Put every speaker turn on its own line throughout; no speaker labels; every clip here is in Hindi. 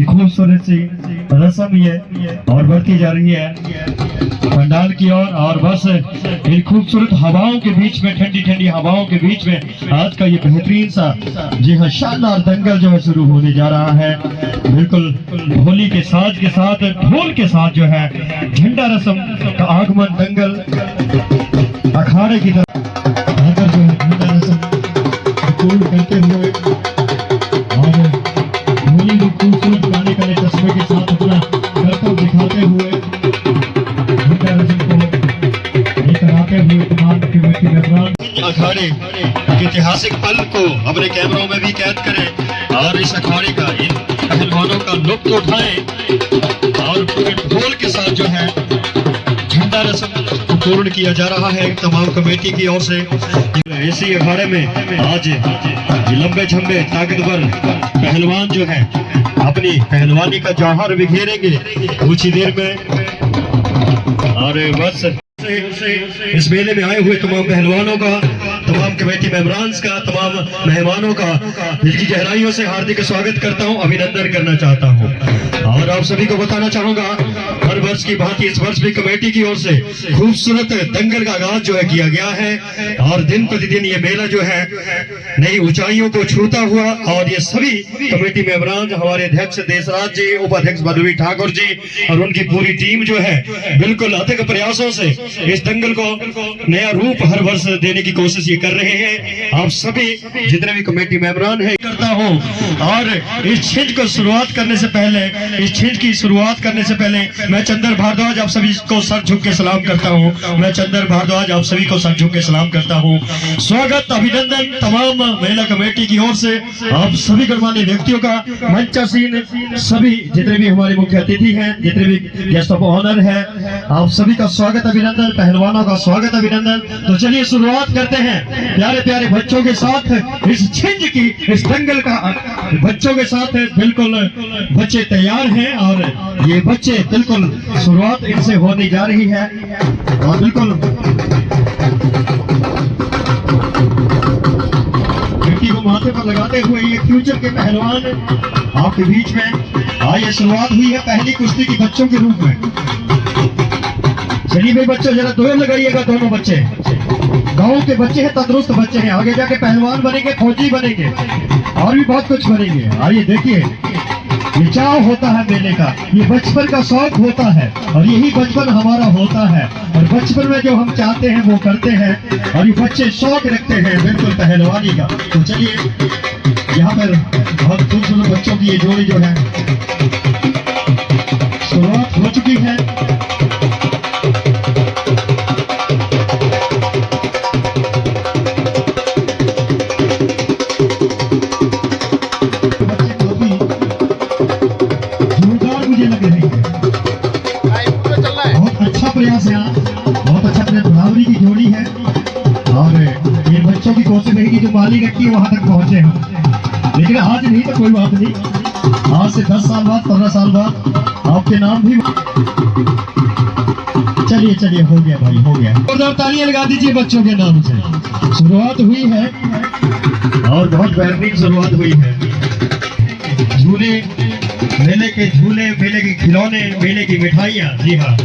खूबसूरत सी रस्म ये और बढ़ती जा रही है पंडाल की ओर। और बस इन खूबसूरत हवाओं के बीच में, ठंडी ठंडी हवाओं के बीच में आज का ये बेहतरीन सा जी हाँ शानदार दंगल जो है शुरू होने जा रहा है। बिल्कुल होली के साज के साथ, ढोल के साथ जो है झंडा रस्म का आगमन दंगल अखाड़े की तरफ जो है झंडा रस्म पूर्ण करते हुए और होली को खूबसूरत बनाने का चश्मे के साथ अपना करतब दिखाते हुए झंडा रस्म को लेकर आते हुए तमाम कमेटी मेंबरान अखाड़े के ऐतिहासिक पल को अपने कैमरों में भी कैद करें और इस अखाड़े का, इन पहलवानों का लुत्फ उठाएं और पूरे ढोल के साथ जो है झंडा रस्म को पूर्ण किया जा रहा है तमाम कमेटी की ओर से। इसी अखाड़े में आज लंबे झंबे ताकतवर पहलवान जो है अपनी पहलवानी का जौहर बिखेरेंगे कुछ ही देर में। और बस इस मेले में आए हुए तमाम पहलवानों का, तमाम कमेटी मेंबरान का, तमाम मेहमानों का दिल की गहराइयों से हार्दिक स्वागत करता हूं, अभिनंदन करना चाहता हूं। और आप सभी को बताना चाहूंगा हर वर्ष की भांति इस वर्ष भी कमेटी की ओर से खूबसूरत दंगल का आगाज जो है किया गया है और दिन प्रतिदिन ये मेला जो है नई ऊंचाइयों को छूता हुआ। और ये सभी कमेटी मेंबरान, हमारे अध्यक्ष देशराज जी, उपाध्यक्ष बलवीर ठाकुर जी और उनकी पूरी टीम जो है बिल्कुल अथक प्रयासों से इस दंगल को नया रूप हर वर्ष देने की कोशिश ये कर रहे हैं। आप सभी जितने भी कमेटी मेंबरान है करता हूं। और इस छिंज को शुरुआत करने से पहले, इस छिंज की शुरुआत करने से पहले मैं चंदर भारद्वाज आप सभी को सर झुक के सलाम करता हूं। मैं चंदर भारद्वाज आप सभी को सर झुक के सलाम करता हूं। स्वागत, अभिनंदन तमाम मेला कमेटी की ओर से आप सभी गणमान्य व्यक्तियों का, मंचासीन सभी जितने भी हमारे मुख्य अतिथि हैं, जितने भी गेस्ट ऑफ ऑनर है, आप सभी का स्वागत अभिनंदन, पहलवानों का स्वागत अभिनंदन। तो चलिए शुरुआत करते हैं प्यारे प्यारे बच्चों के साथ इस छिंज की, इस दंगल का बच्चों के साथ। बिल्कुल बच्चे तैयार हैं और ये बच्चे बिल्कुल शुरुआत इनसे होने जा रही है। और बिल्कुल मिट्टी को माथे पर लगाते हुए ये फ्यूचर के पहलवान आपके बीच में आइए। शुरुआत हुई है पहली कुश्ती की बच्चों के रूप में। चलिए भाई बच्चों जरा दौड़ लगाइएगा, दोनों बच्चे गांव के बच्चे हैं, तंदुरुस्त बच्चे हैं, आगे जाके पहलवान बनेंगे, फौजी बनेंगे और भी बहुत कुछ बनेंगे। आइए देखिए, ये चाव होता है मेले का, ये बचपन का शौक होता है और यही बचपन हमारा होता है। और बचपन में जो हम चाहते हैं वो करते हैं और ये बच्चे शौक रखते हैं बिल्कुल पहलवानी का। तो चलिए यहाँ पर बहुत खूबसूरत बच्चों की ये जोड़ी जो है शुरुआत हो चुकी है। प्रयास है, बहुत अच्छा बराबरी की जोड़ी है और ये बच्चों की कोशिश रहेगी जो माली रखी है वहां तक पहुंचे हम। लेकिन आज नहीं तो कोई बात नहीं, आज से 10 साल बाद, 15 साल बाद आपके नाम भी। चलिए चलिए हो गया भाई, हो गया। और तालियां लगा दीजिए बच्चों के नाम से। शुरुआत हुई है और बहुत बेहतरीन शुरुआत हुई है। झूले मेले के झूले, मेले के खिलौने, मेले की मिठाइयाँ। जी हाँ,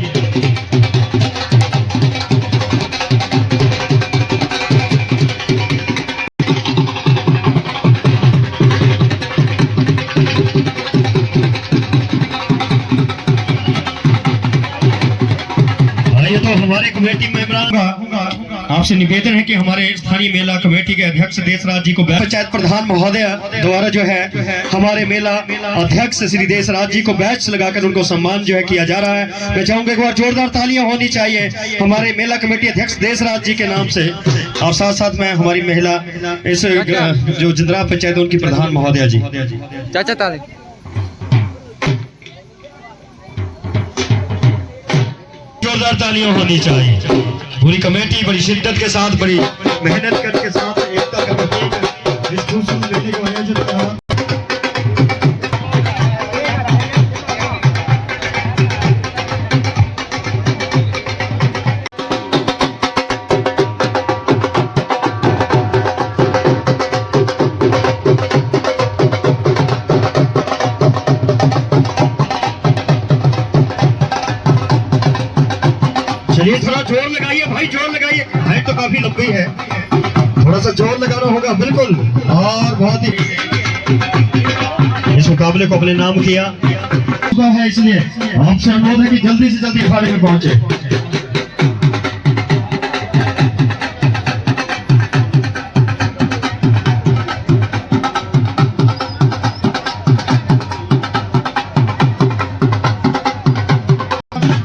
ये तो हमारे कमेटी मेंबरान का आपसे निवेदन है कि हमारे स्थानीय मेला कमेटी के अध्यक्ष देशराज जी को पंचायत प्रधान महोदय द्वारा जो है हमारे मेला अध्यक्ष श्री देशराज जी को बैच लगाकर उनको सम्मान जो है किया जा रहा है। मैं चाहूंगा एक बार जोरदार तालियां होनी चाहिए हमारे मेला कमेटी अध्यक्ष देशराज जी के नाम से, और साथ साथ में हमारी महिला इस जो जिंद्रा पंचायत उनकी प्रधान महोदया जी।
चाचा ताली।
जोरदार तालियां होनी चाहिए। पूरी कमेटी बड़ी शिद्दत के साथ, बड़ी मेहनत करके साथ एकता का प्रतीक इस खूबसूरत मेले को आयोजित किया। चलिए थोड़ा जोर लगाइए भाई, जोर लगाइए। हाइट तो काफी लंबी है, थोड़ा सा जोर लगाना होगा। बिल्कुल, और बहुत ही इस मुकाबले को अपने नाम किया है, इसलिए आपसे अनुरोध है कि जल्दी से जल्दी अखाड़े में पहुंचे।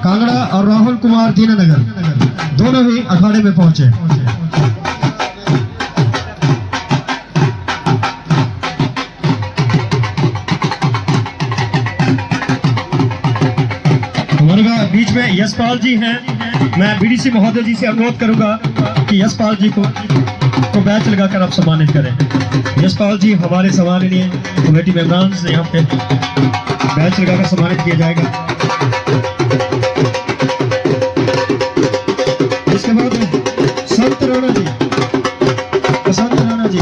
कांगड़ा और राहुल कुमार दीनानगर दोनों ही अखाड़े में पहुंचे। हमारे बीच में यशपाल जी हैं। मैं बीडीसी महोदय जी से अनुरोध करूंगा कि यशपाल जी को बैच लगाकर आप सम्मानित करें। यशपाल जी हमारे सम्माननीय कमेटी मेंबरान से यहाँ पे बैच लगाकर सम्मानित किया जाएगा। इसके बाद संत राणा जी, बसंत राणा जी,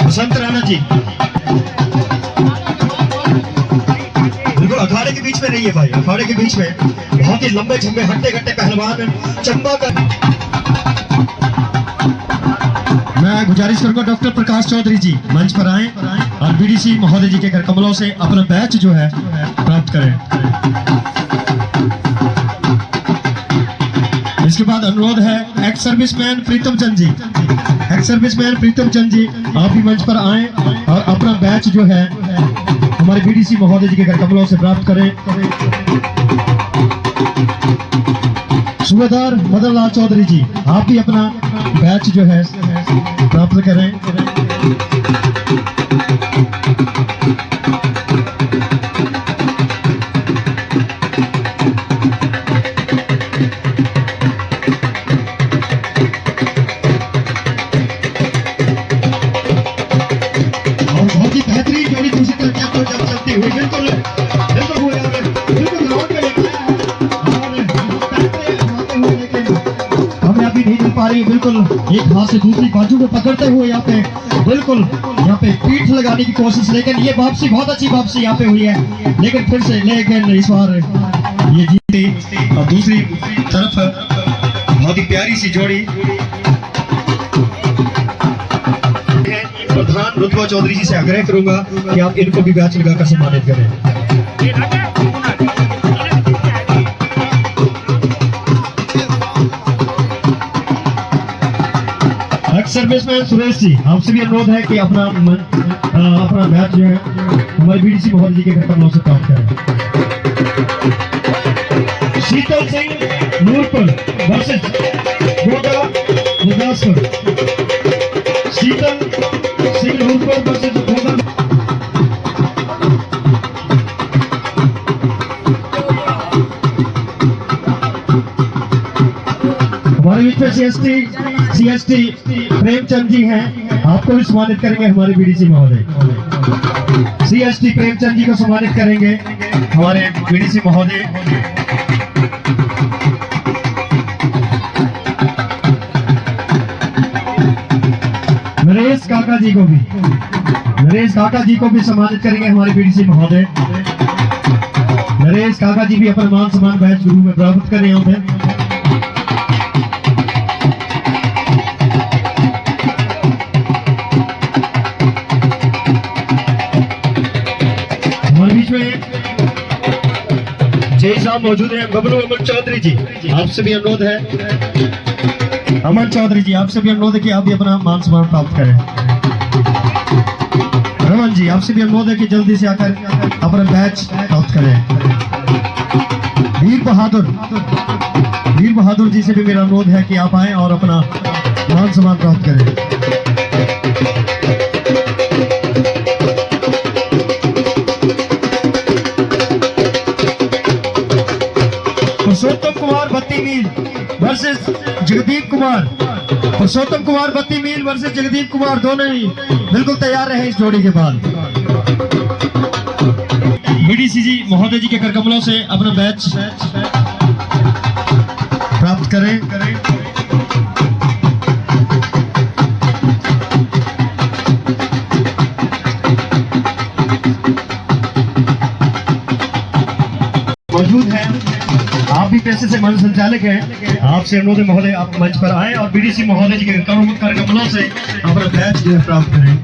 बसंत राणा जी बिल्कुल अखाड़े के बीच में नहीं है भाई, अखाड़े के बीच में बहुत ही लंबे झम्बे हट्टे घट्टे पहलवान चंबा का। मैं गुजारिश करूंगा डॉक्टर प्रकाश चौधरी जी मंच पर आए और बीडीसी महोदय जी के घर कमलों से अपना बैच जो है प्राप्त करें। इसके बाद अनुरोध है एक्स सर्विसमैन प्रीतम चंद जी, एक्स सर्विसमैन प्रीतम चंद जी आप भी मंच पर आए और अपना बैच जो है हमारे बीडीसी महोदय जी के घर कमलों से प्राप्त करें। सूबेदार मदन लाल चौधरी जी आप भी अपना बैच जो है प्राप्त करें। बहुत ही बेहतरीन जोड़ी दूसरी तरफ जब चलती हुई बिल्कुल हमें अभी नहीं मिल पा रही। बिल्कुल एक हाथ से दूसरी बाजू को पकड़ते हुए यहाँ पे बिल्कुल यहाँ पे पीठ लगाने की कोशिश, लेकिन ये वापसी बहुत अच्छी वापसी यहाँ पे हुई है, लेकिन फिर से लेकिन इस बार ये जीती। और दूसरी तरफ बहुत ही प्यारी सी जोड़ी प्रधान रुतबा चौधरी जी से आग्रह करूंगा कि आप इनको भी बैच लगाकर सम्मानित करें। एक्स सर्विसमैन सुरेश जी आपसे भी अनुरोध है कि अपना बैच जो है हमारे बीडीसी महोदय जी के घर कमलों से प्राप्त करें। शीतल सिंह नूरपुर वर्सेस गोगा गुरदासपुर। शीतल सिंह नूरपुर वर्सेस गोगा। हमारे बीच में सीएसटी प्रेमचंद जी हैं, आपको भी सम्मानित करेंगे हमारे बीडीसी महोदय। सीएसटी प्रेमचंद जी को सम्मानित करेंगे हमारे बीडीसी महोदय। नरेश का काका जी को भी, नरेश काका जी को भी सम्मानित करेंगे हमारे बीडीसी महोदय। नरेश काका जी भी अपना मान सम्मान बैच गुरु में प्राप्त कर रहे होते हैं। हमारे बीच में जय साहब मौजूद है, बबलू अमन चौधरी जी, आपसे भी अनुरोध है, अमन चौधरी जी आपसे भी अनुरोध है कि आप भी अपना मान सम्मान प्राप्त करें। रमन जी आपसे भी अनुरोध है कि जल्दी से आकर अपना बैच प्राप्त करें। वीर बहादुर जी से भी मेरा अनुरोध है कि आप आए और अपना मान सम्मान प्राप्त करें। पुरुषोत्तम कुमार 32 मील वर्सेस जगदीप कुमार। पुरुषोत्तम कुमार 32 मील वर्सेस जगदीप कुमार, दोनों ही बिल्कुल तैयार रहे इस जोड़ी के बाद। बीडीसी जी महोदय जी के करकमलों से अपना बैच प्राप्त करें। मौजूद हैं, आप भी पैसे से मंच संचालक हैं, आपसे अनुरोध है महोदय आप मंच पर आए और बीडीसी महोदय जी के करकमलों से अपना बैच जो है प्राप्त करें।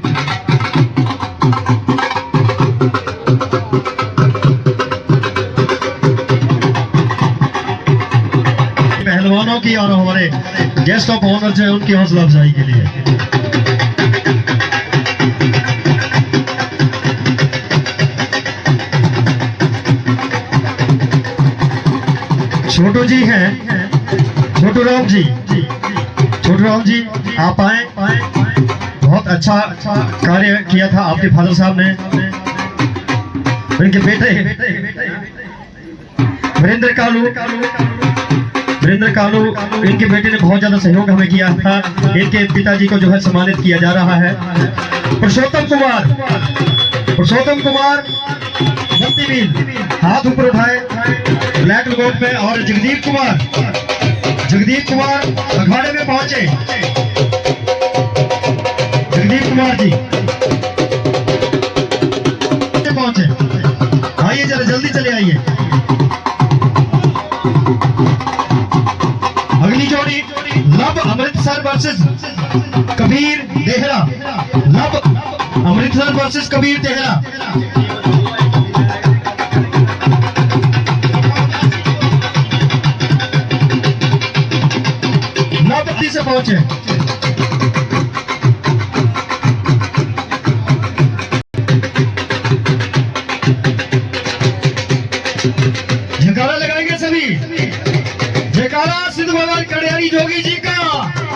पहलवानों की और हमारे गेस्ट ऑफ ऑनर जो है उनकी हौसला अफजाई के लिए छोटू जी हैं, छोटू राम जी आप आए। बहुत अच्छा कार्य किया था आपके फादर साहब ने, इनके बेटे वीरेंद्र कालू इनके बेटे ने बहुत ज्यादा सहयोग हमें किया था। इनके पिताजी को जो है सम्मानित किया जा रहा है। पुरुषोत्तम कुमार 32 मील, हाथ ऊपर उठाए ब्लैक लोगोट पे। और जगदीप कुमार अखाड़े में पहुंचे। जगदीप कुमार जी पहुंचे, आइए जरा जल्दी चले आइए। अगली जोड़ी लब अमृतसर वर्सेस कबीर देहरा। लब अमृतसर वर्सेस कबीर देहरा। नौबत्ती से पहुंचे। जयकारा लगाएंगे सभी। जयकारा सिद्ध भगवान कड़ियारी जोगी जी का,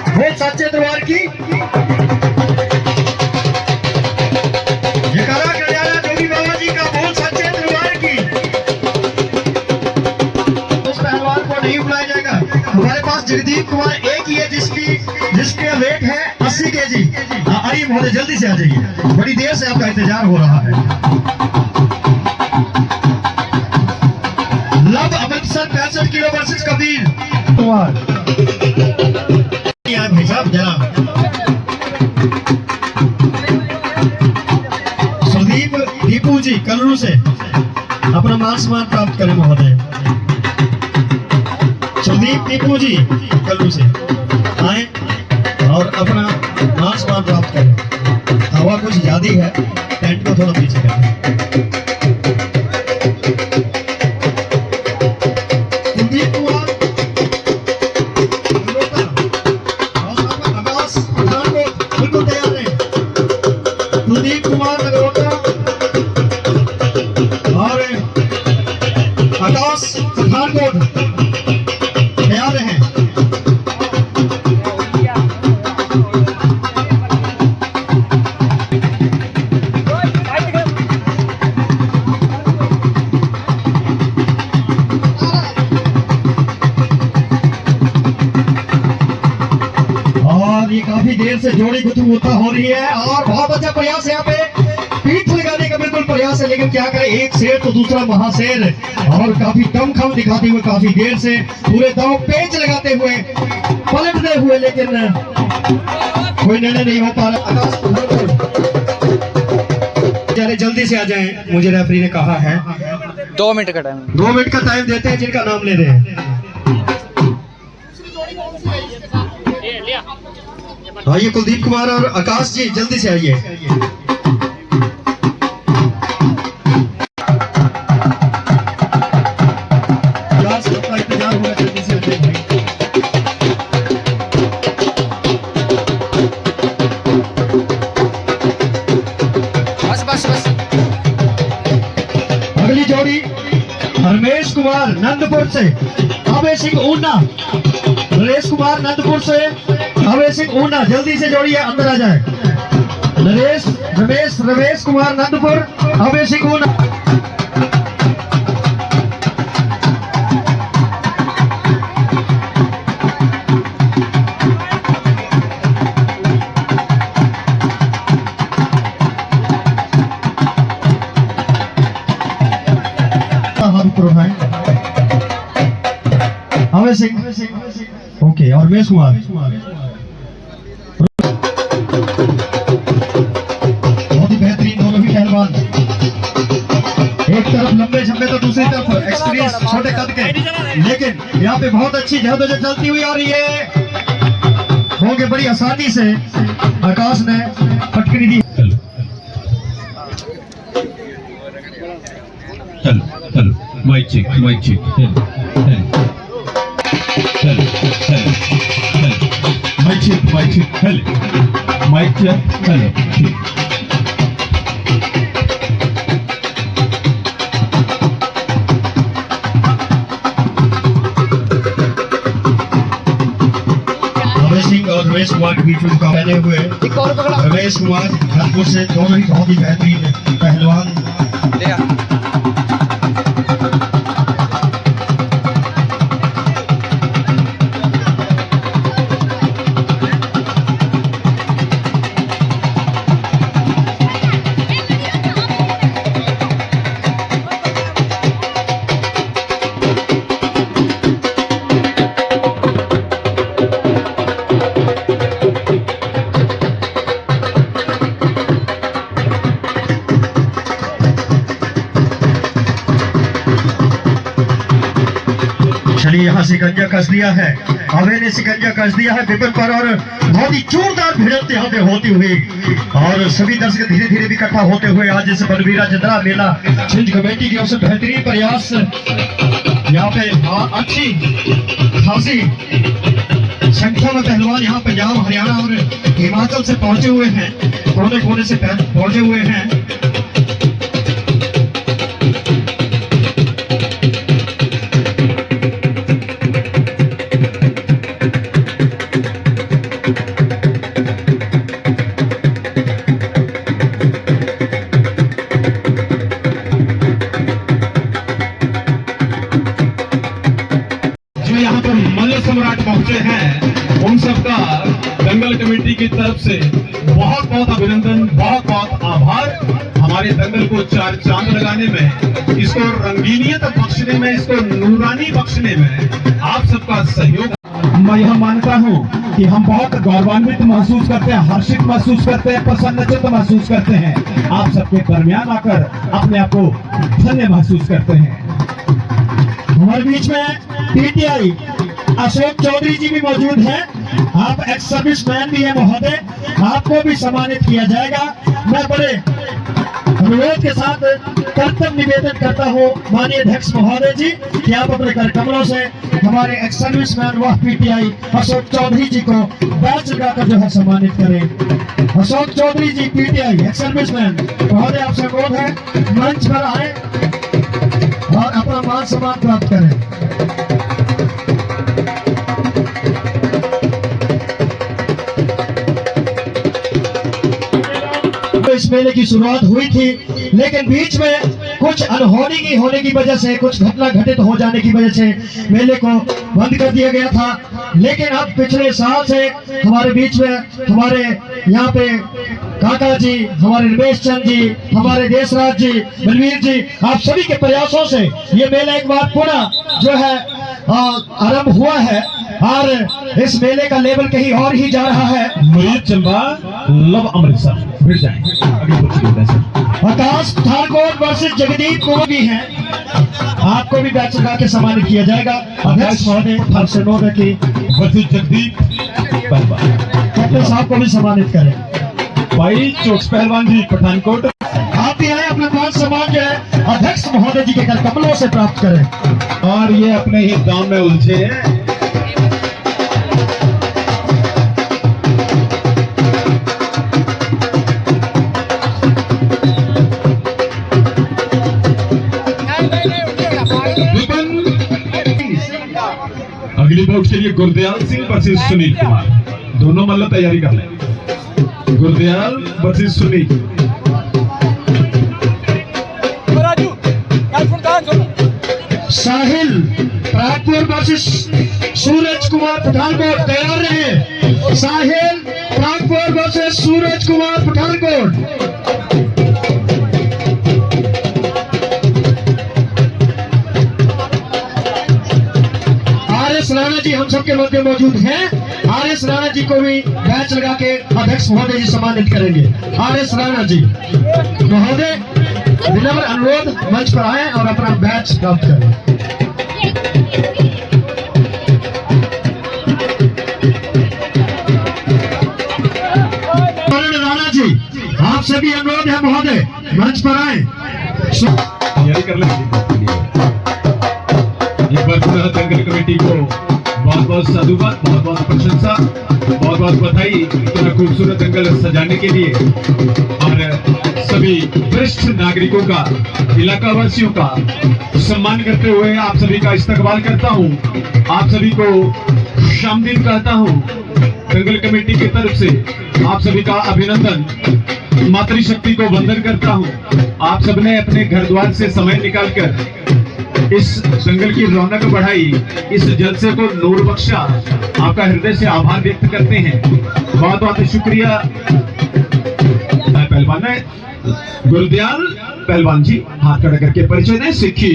वो सच्चे दरबार की। जयकारा कड़ियारा जोगी बाबा जी का, वो सच्चे दरबार की। उस पहलवान को नहीं बुलाया जाएगा। हमारे पास जगदीप कुमार एक ही है जिसके वेट है 80 केजी। आइए महोदय जल्दी से आ जाइए, बड़ी देर से आपका इंतजार हो रहा है। लब अमृतसर 65 किलो वर्सेस कबीर कुमार। भाई साहब जरा सुदीप दीपू जी कल्लू से अपना मान सम्मान प्राप्त करें महोदय। सुदीप दीपू जी कल्लू से आए और अपना मान सम्मान प्राप्त करें। हवा कुछ ज्यादा है, टेंट को थोड़ा पीछे करें। कुलदीप कुमार नगरोटा और आकाश पठानकोट तैयार हैं। और ये काफी देर से जोड़ी गुथुमुथा हो रही है और बहुत अच्छा प्रयास यहाँ पे पीठ लगाने का बिल्कुल प्रयास है, लेकिन क्या करें, एक शेर तो दूसरा महाशेर, और काफी दमखम दिखाते हुए काफी देर से पूरे दांव पेच लगाते हुए पलटते हुए, लेकिन कोई निर्णय नहीं हो पा रहा। जल्दी से आ जाएं, मुझे रेफरी ने कहा है
2 मिनट का टाइम,
2 मिनट का टाइम देते हैं जिनका नाम ले रहे हैं। आइए कुलदीप कुमार और आकाश जी जल्दी से आइए। इंतजार हुआ, जल्दी से आइए भाई।
बस
अगली जोड़ी रमेश कुमार नंदपुर से अभय सिंह ऊना, नरेश कुमार नंदपुर से अभय सिंह ऊना, जल्दी से जोड़िए, अंदर आ जाए। रमेश कुमार नंदपुर, अभय सिंह ऊना। अभय सिंह, ओके, और रमेश कुमार। बहुत ही बेहतरीन दोनों भी पहलवान, एक तरफ लंबे झम्बे तो दूसरी तरफ एक्सपीरियंस छोटे कद के, लेकिन यहाँ पे बहुत अच्छी जहदोजहद चलती हुई, और ये हो गए बड़ी आसानी से आकाश ने पटकनी दी।
Mic check, mic check, mic check, hello.
Singh और रमेश कुमार के बीच में मुकाबले हुए। रमेश कुमार नागपुर से, दोनों ही बहुत ही बेहतरीन पहलवान। चलिए, यहाँ शिकंजा कस दिया है, अभय ने शिकंजा कस दिया है विपिन पर, और बहुत ही जोरदार भिड़ंत यहाँ पे होती हुई, और सभी दर्शक धीरे धीरे भी इकट्ठा होते हुए आज इस बलवीरा चंद्रा मेला छिंज कमेटी की ओर से बेहतरीन प्रयास। यहाँ पे अच्छी खासी संख्या में पहलवान यहाँ पंजाब, हरियाणा और हिमाचल से पहुंचे हुए हैं, कोने कोने से पहुंचे हुए हैं।
यहाँ पर मल्ल सम्राट पहुंचे हैं, उन सबका दंगल कमेटी की तरफ से बहुत बहुत अभिनंदन, बहुत बहुत आभार। हमारे दंगल को 4 चांद लगाने में, इसको रंगीनियत बख्शने में, इसको नूरानी बख्शने में आप सबका सहयोग।
मैं यह मानता हूँ कि हम बहुत गौरवान्वित महसूस करते हैं, हर्षित महसूस करते हैं, प्रसन्नचित्त महसूस करते हैं। आप सबके दरमियान आकर अपने आप को धन्य महसूस करते हैं।
हमारे बीच में पीटीआई अशोक चौधरी जी भी मौजूद हैं। आप एक्स सर्विस मैन भी हैं महोदय, आपको भी सम्मानित किया जाएगा। मैं बड़े अनुरोध के साथ कर्तव्य निवेदन करता हूँ माननीय अध्यक्ष महोदय जी कि आप अपने कर कमलों से हमारे एक्स सर्विस मैन व पीटीआई अशोक चौधरी जी को बैच लगाकर जो है सम्मानित करें। अशोक चौधरी जी पीटीआई एक्स सर्विस मैन महोदय, आपसे अनुरोध है मंच पर आए और अपना मान सम्मान प्राप्त करें। इस मेले की शुरुआत हुई थी, लेकिन बीच में कुछ अनहोनी की होने की वजह से, कुछ घटना घटित हो जाने की वजह से मेले को बंद कर दिया गया था। लेकिन अब पिछले साल से हमारे बीच में, हमारे यहाँ पे काका जी, हमारे रमेश चंद जी, हमारे देशराज जी, बलवीर जी, आप सभी के प्रयासों से ये मेला एक बार पुनः जो है आरंभ हुआ है और इस मेले का लेवल कहीं और ही जा रहा है।
मुरीद चंबा लव अमृतसर भिड़ जाए अगली कुछ मिनट सर।
आकाश ठाकुर वर्सेस जगदीप को भी हैं, आपको भी बैच लगा के सम्मानित किया जाएगा। अध्यक्ष महोदय आपसे अनुरोध है कि
वर्सेस जगदीप पहलवान
कैप्टन साहब को भी सम्मानित करें।
भाई चोट पहलवान जी पठानकोट,
आप भी आए अपना मान सम्मान जो है अध्यक्ष महोदय जी के कर कमलों से प्राप्त करें।
और ये अपने ही दाम में उलझे हैं। अगली बाउट के लिए गुरदयाल सिंह वर्सेस सुनील कुमार, दोनों मल्ल तैयारी कर लें। गुरदयाल वर्सेस सुनील।
साहिल प्रागपुर वर्सेस सूरज कुमार पठानकोट, तैयार रहे। साहिल प्रागपुर वर्सेस सूरज कुमार पठानकोट। आर.एस. राणा जी हम सबके मध्य मौजूद हैं। आर.एस. राणा जी को भी बैच लगा के अध्यक्ष महोदय जी सम्मानित करेंगे। आर.एस. राणा जी महोदय विनम्र अनुरोध मंच पर आए और अपना बैच प्राप्त करें। राणा जी आपसे भी अनुरोध है महोदय मंच पर आए।
तैयारी कर लें। एक बार पुनः दंगल कमेटी को बहुत बहुत साधुवाद, बहुत बहुत प्रशंसा, बहुत बहुत बधाई इतना खूबसूरत दंगल सजाने के लिए। और सभी वरिष्ठ नागरिकों का, इलाका वासियों का सम्मान करते हुए आप सभी का इस्तकबाल करता हूँ। आप सभी को शामदीन कहता हूँ। दंगल कमेटी की तरफ से आप सभी का अभिनंदन, मातृशक्ति को वंदन करता हूँ। आप सबने अपने घर द्वार से समय निकालकर इस दंगल की रौनक बढ़ाई, इस जलसे को नूर बख्शा। आपका हृदय से आभार व्यक्त करते हैं। बहुत बहुत शुक्रिया। पहलवान है गुरदयाल पहलवान जी, हाथ खड़ा करके परिचय दें। सिक्खी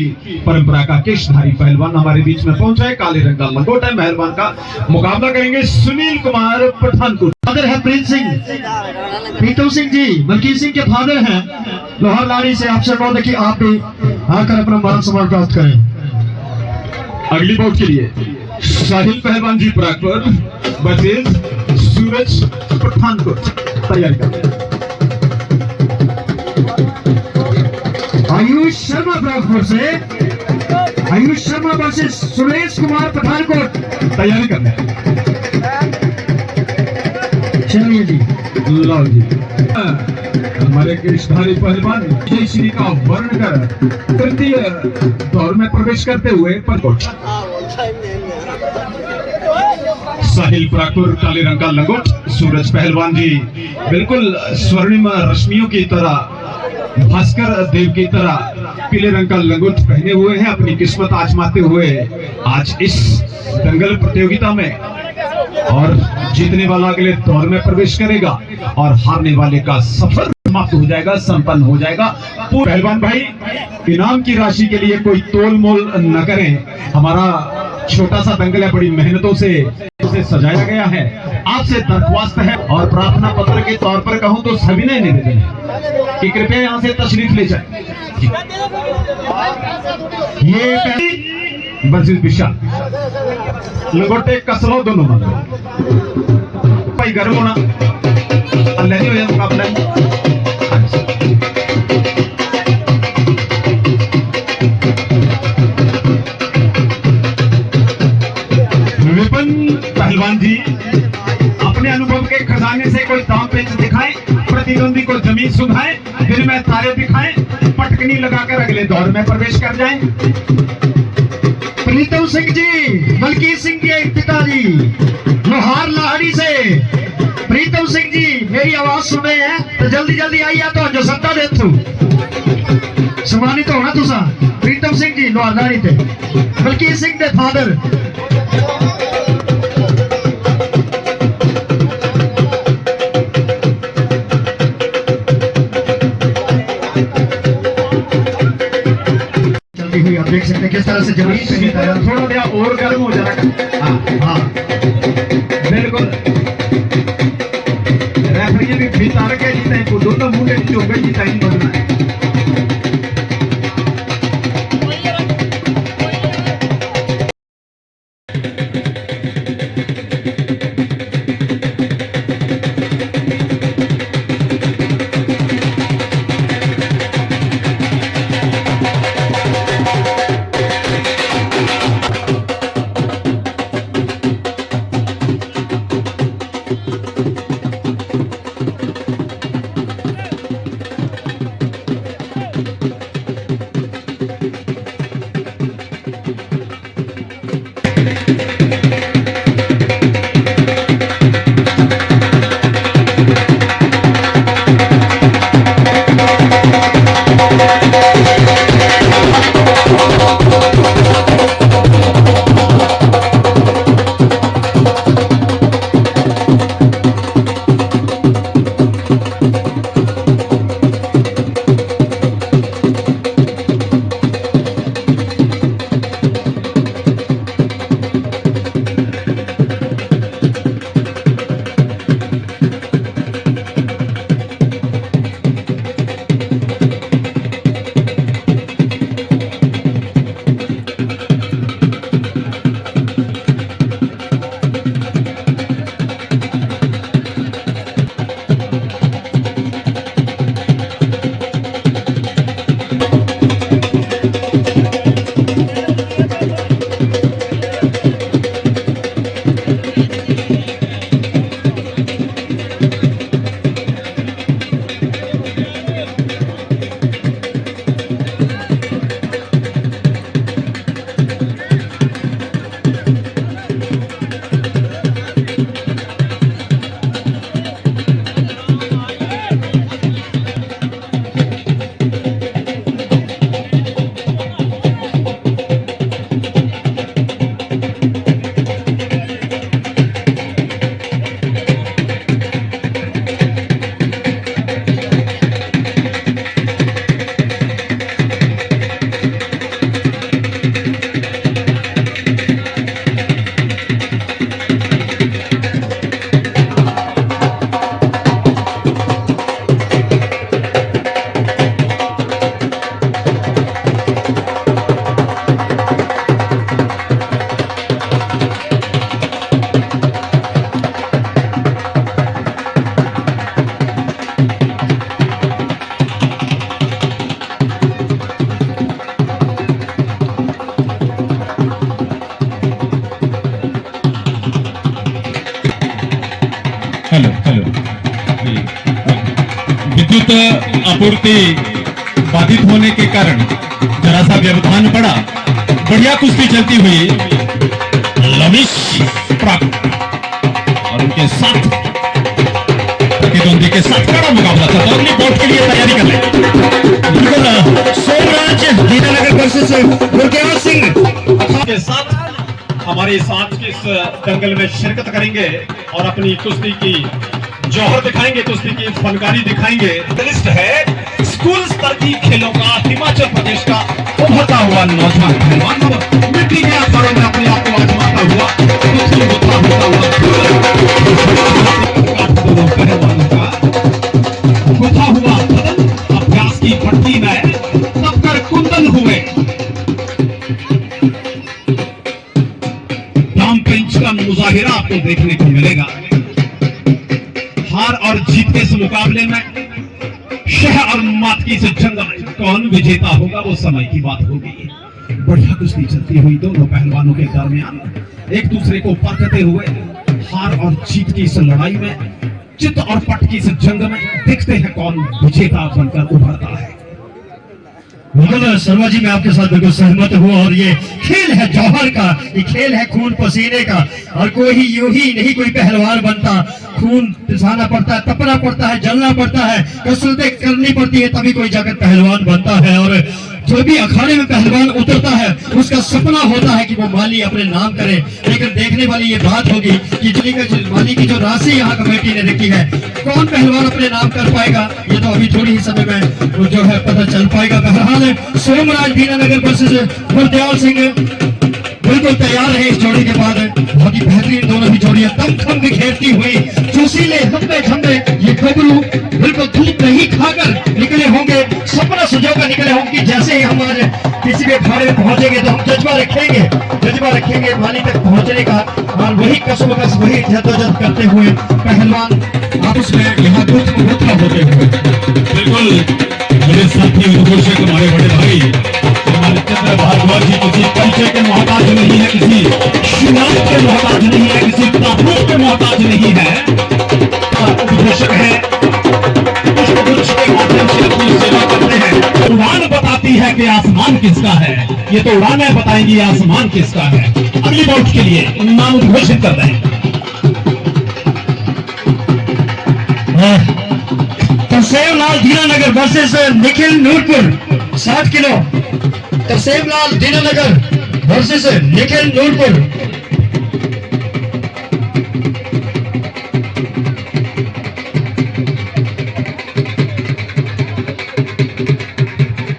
परंपरा का केशधारी पहलवान हमारे बीच में पहुंचा है। काले रंग का लंगोट है। पहलवान का मुकाबला करेंगे सुनील कुमार पठानकोट।
फादर है प्रिंस सिंह, प्रीतम सिंह जी मलकीत सिंह के फादर हैं। लोहार लाड़ी से आपसे अनुरोध है कि आप भी आकर अपना मान सम्मान प्राप्त करें।
अगली बाउट के लिए साहिल पहलवान जी प्रागपुर वर्सेस सूरज पठानकोट, तैयारी करें।
आयुष शर्मा प्रागपुर से, आयुष शर्मा वर्सेस सुरेश कुमार पठानकोट,
तैयारी कर लें।
चलिए जी।
लो जी, हमारे केशधारी पहलवान जय श्री का वर्ण कर तृतीय दौर में प्रवेश करते हुए पठानकोट। साहिल प्रागपुर काले रंग का लंगोट, सूरज पहलवान जी बिल्कुल स्वर्णिम रश्मियों की तरह, भास्कर देव की तरह पीले रंग का लंगोट पहने हुए हैं। अपनी किस्मत आजमाते हुए आज इस दंगल प्रतियोगिता में, और जीतने वाला अगले दौर में प्रवेश करेगा और हारने वाले का सफर समाप्त हो जाएगा, संपन्न हो जाएगा। पहलवान भाई, इनाम की राशि के लिए कोई तोल मोल न करें। हमारा छोटा सा दंगल है, बड़ी मेहनतों से उसे सजाया गया है। आपसे दरख्वास्त है और प्रार्थना पत्र के तौर पर कहूं तो सभी ने निवेदन है कि कृपया यहां से तशरीफ ले जाए। ये पहली वर्सेस विशाल लंगोटे कसलो दोनों भाई गर्म होना अल्लाह नहीं हो मुकाबला। विपिन पहलवान जी अपने अनुभव के खजाने से कोई दांव पेच दिखाएं, प्रतिद्वंदी को जमीन सुधाएं, दिन में तारे दिखाएं, पटकनी लगाकर अगले दौर में प्रवेश कर जाएं।
प्रीतम सिंह जी मलकीत सिंह के पिताजी लोहार लाहड़ी से, प्रीतम सिंह जी मेरी आवाज सुने हैं तो जल्दी जल्दी आइए तो जो सत्ता दे तू सम्मानित होना तुसा। प्रीतम सिंह जी लोहार लाहड़ी थे, मलकीत सिंह के फादर। चली हुई, आप देख सकते हैं किस तरह से जमीन पे भी तैयार।
थोड़ा देर और गर्म हो जाएगा।
हाँ
बिल्कुल रेफरी भी भीतर के जीते हैं, को दोनों मुंडे चोगे जीता ही बदलना है।
विद्युत आपूर्ति बाधित होने के कारण जरा सा व्यवधान पड़ा। बढ़िया कुश्ती चलती हुई लमिश प्राप्त और उनके साथ प्रतिद्वंदी के साथ कड़ा मुकाबला था। तो अगली बोर्ड के लिए तैयारी कर ले।
बिल्कुल सोमराज दीनानगर वर्सेस गुरकेश सिंह
के साथ हमारे साथ के इस दंगल में शिरकत करेंगे और अपनी कुश्ती की जौहर दिखाएंगे, कुश्ती की फनकारी दिखाएंगे। लिस्ट है स्कूल स्तर की खेलों का हिमाचल प्रदेश का उभरता हुआ नौजवान पहलवान, मिट्टी के आकारों में अपने आप को आजमाता हुआ पहलवानों का गुथा हुआ बदन अभ्यास की भट्टी में तपकर कुंदन हुए। दाम पेंच का मुजाहिरा आपको देखने को मिलेगा। हार और जीत के इस मुकाबले में शह और मातकी से जंग में कौन विजेता होगा वो समय की बात होगी। बढ़िया कुश्ती चलती हुई दोनों पहलवानों के दरमियान एक दूसरे को परखते हुए हार और जीत की इस लड़ाई में, चित और पट की इस जंग में देखते हैं कौन विजेता बनकर उभरता है।
बिल्कुल शर्मा जी, मैं आपके साथ बिल्कुल सहमत हूँ। और ये खेल है जौहर का, ये खेल है खून पसीने का। और कोई यूं ही नहीं कोई पहलवान बनता, खून पिसाना पड़ता है, तपना पड़ता है, जलना पड़ता है, कसरतें करनी पड़ती है, तभी कोई जाकर पहलवान बनता है। और जो भी अखाड़े में पहलवान उतरता है उसका सपना होता है कि वो माली अपने नाम करे, लेकिन देखने वाली ये बात होगी कि माली की जो राशि यहाँ कमेटी ने रखी है, कौन पहलवान अपने नाम कर पाएगा, ये तो अभी थोड़ी ही समय में जो है पता चल पाएगा। बहरहाल सोमराज दीनानगर वर्सेस गुरदयाल सिंह बिल्कुल तैयार है इस जोड़ी के बाद। बहुत ही बेहतरीन दोनों ही जोड़ियां दमखम बिखेरती हुई, जोशीले लंबे खंबे ये गबरू बिल्कुल दूध नहीं खाकर निकले होंगे, सपना सजो कर निकले होंगे। जैसे ही हम आज किसी भी अखाड़े में पहुंचेंगे तो हम जज्बा रखेंगे माली तक पहुंचने का, और वही कसमकस वही जद्दोजहद करते हुए पहलवान आपस में यहाँ गुत्था होते हुए।
बिल्कुल मेरे साथी उद्घोषक हमारे बड़े भाई हमारे चंद्र भारद्वाज जी किसी परिचय के मोहताज नहीं है, किसी शुरुआत के मोहताज नहीं है, किसी ताबूत के मोहताज नहीं है, उद्घोषक है, पुष्पगुच्छ के माध्यम से अपनी सेवा करते हैं। उड़ान बताती है कि आसमान किसका है, ये तो उड़ानें बताएंगी आसमान किसका है। अगली बाउट के लिए नाम उद्घोषित कर रहे हैं।
Tarsemlal Dinanagar versus Nikhil Nurpur 60 kilo. Tarsemlal Dinanagar versus Nikhil Nurpur.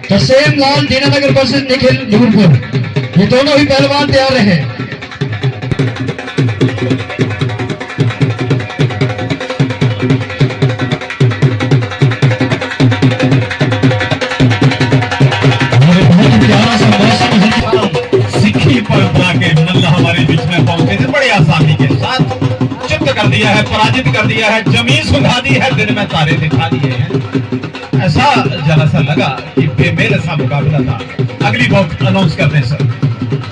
Tarsemlal Dinanagar versus Nikhil Nurpur, ये दोनों ही पहलवान तैयार रहे।
सिक्की परंपरा के मल्ला हमारे बीच में पहुंचे थे, बड़ी आसानी के साथ चित्त कर दिया है, पराजित कर दिया है, जमीन सुखा दी है, दिन में तारे दिखा दिए हैं। ऐसा जरा सा लगा कि बेमेल सा मुकाबला था। अगली बात अनाउंस कर दें सर।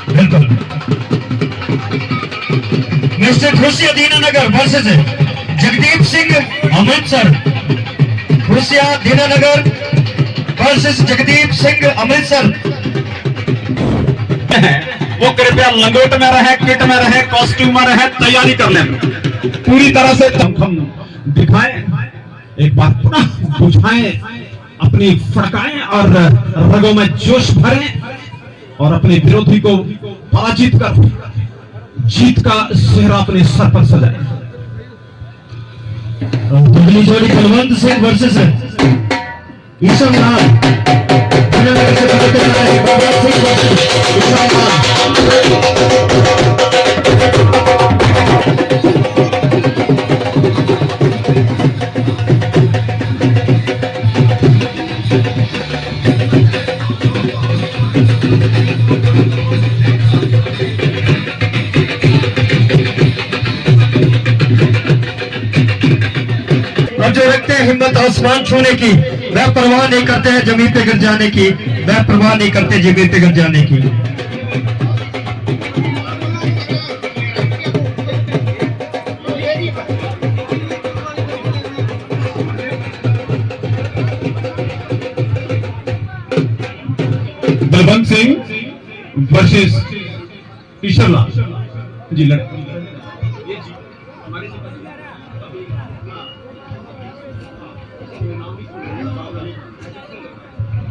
बिल्कुल मिस्टर खुशिया दीनानगर वर्सेस जगदीप सिंह अमृतसर। खुशिया दीनानगर वर्सेस जगदीप सिंह अमृतसर।
वो कृपया लंगोट में रहे, किट में रहे, कॉस्ट्यूम में रहे, तैयारी कर लें, पूरी तरह से दमखम दिखाएं, एक बार पुनः बुझाएं, अपनी फड़काएं और रगों में जोश भरें और अपने विरोधी को पराजित कर जीत का सेहरा अपने सर पर सजाएं।
अगली जोड़ी बलवंत सिंह वर्सेस ईशा लाल। और जो रखते हैं हिम्मत आसमान छूने की, वह परवाह नहीं करते हैं जमीन पे गिर जाने की, वह परवाह नहीं करते जमीन पे गिर जाने की।
बलवंत सिंह वर्सेस ईश्वर लाल जी लड़के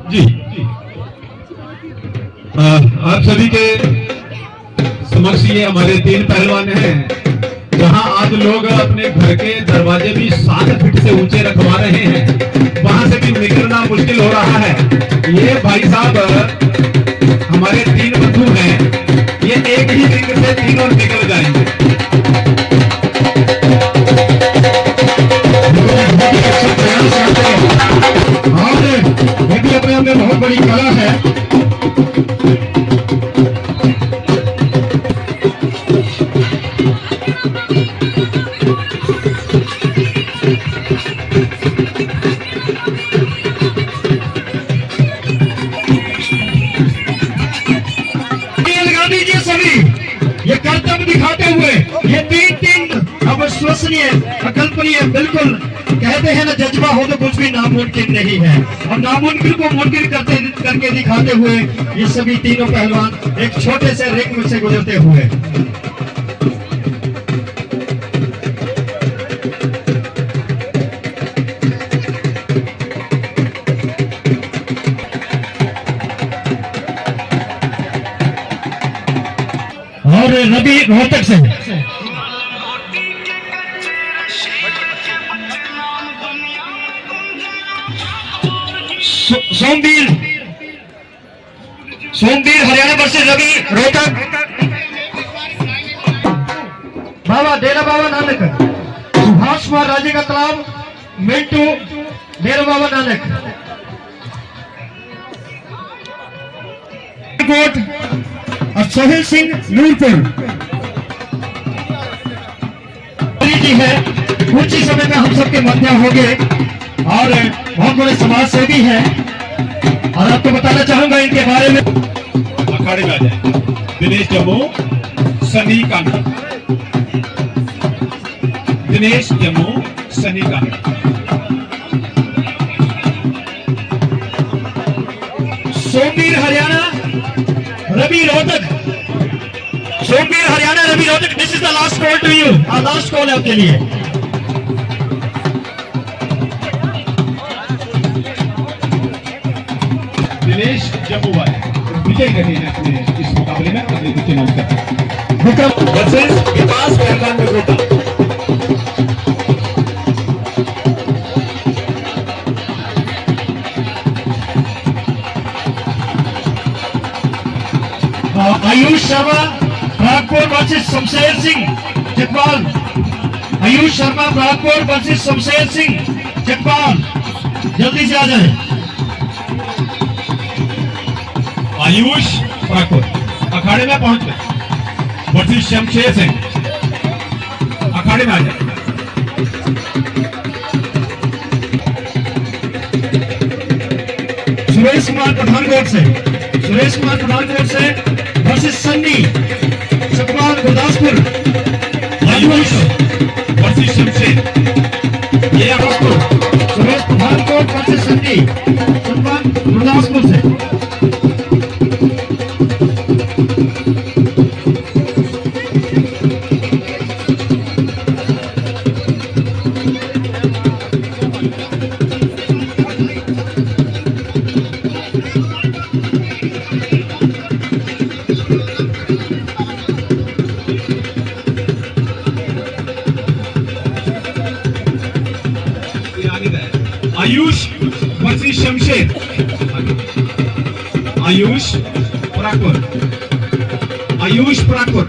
जी। आप सभी के समक्ष ये हमारे 3 पहलवान हैं, जहां आज लोग अपने घर के दरवाजे भी 7 फीट से ऊंचे रखवा रहे हैं, वहां से भी निकलना मुश्किल हो रहा है। ये भाई साहब हमारे 3 बंधु हैं, ये एक ही रिंग से तीनों निकल जाएंगे।
ये भी अपने आप में बहुत बड़ी कला है। लगा दीजिए सभी, ये कर्तव्य दिखाते हुए ये 3 अविश्वसनीय अकल्पनीय, बिल्कुल कहते हैं ना जज्बा हो तो कुछ भी नामुमकिन नहीं है, और नामुमकिन को मुमकिन करके दिखाते हुए ये सभी तीनों पहलवान एक छोटे से रिंग में से गुजरते हुए। और रवि रोहतक से। सोमवीर हरियाणा वर्सेस रवि रोहतक। बाबा डेरा बाबा नानक, सुभाष कुमार राजे का तालाब, मिंटू डेरा बाबा नानक। कोट और सोहेल सिंह नूरपुर जी है, कुछ ही समय में हम सबके मध्य हो गए और बहुत बड़े समाज सेवी है और आपको बताना चाहूंगा इनके बारे में।
अखाड़े में आ जाए Dinesh Jammu, Sunny Kangra. Dinesh Jammu, Sunny Kangra.
Somvir Haryana, Ravi Rohtak. Somvir Haryana, Ravi Rohtak. This is the last call to you, last call है आपके लिए।
दिनेश जम्मू वाले विजय रहे हैं अपने इस मुकाबले में। अपने कुछ अनाउंस करते हैं वर्सेस विकास पहलवान में गोटा।
आयुष शर्मा प्रागपुर वर्सेस शमशेर सिंह जगपाल। आयुष शर्मा प्रागपुर वर्सेस शमशेर सिंह जगपाल, जल्दी से आ जाए।
आयुष प्रागपुर अखाड़े में पहुंच गए वर्सेस शमशेर सिंह। अखाड़े में आ जाए।
सुरेश कुमार पठानकोट से, सुरेश कुमार पठानकोट से वर्सेस सन्नी सतपाल गुरदासपुर।
आयुष वर्सेस शमशेर, ये अगस्तपुर।
सुरेश पठानकोट वर्सेस सन्नी सतपाल गुरदासपुर से।
आयुष वर्सेस शमशेर। आयुष प्रागपुर, आयुष प्रागपुर।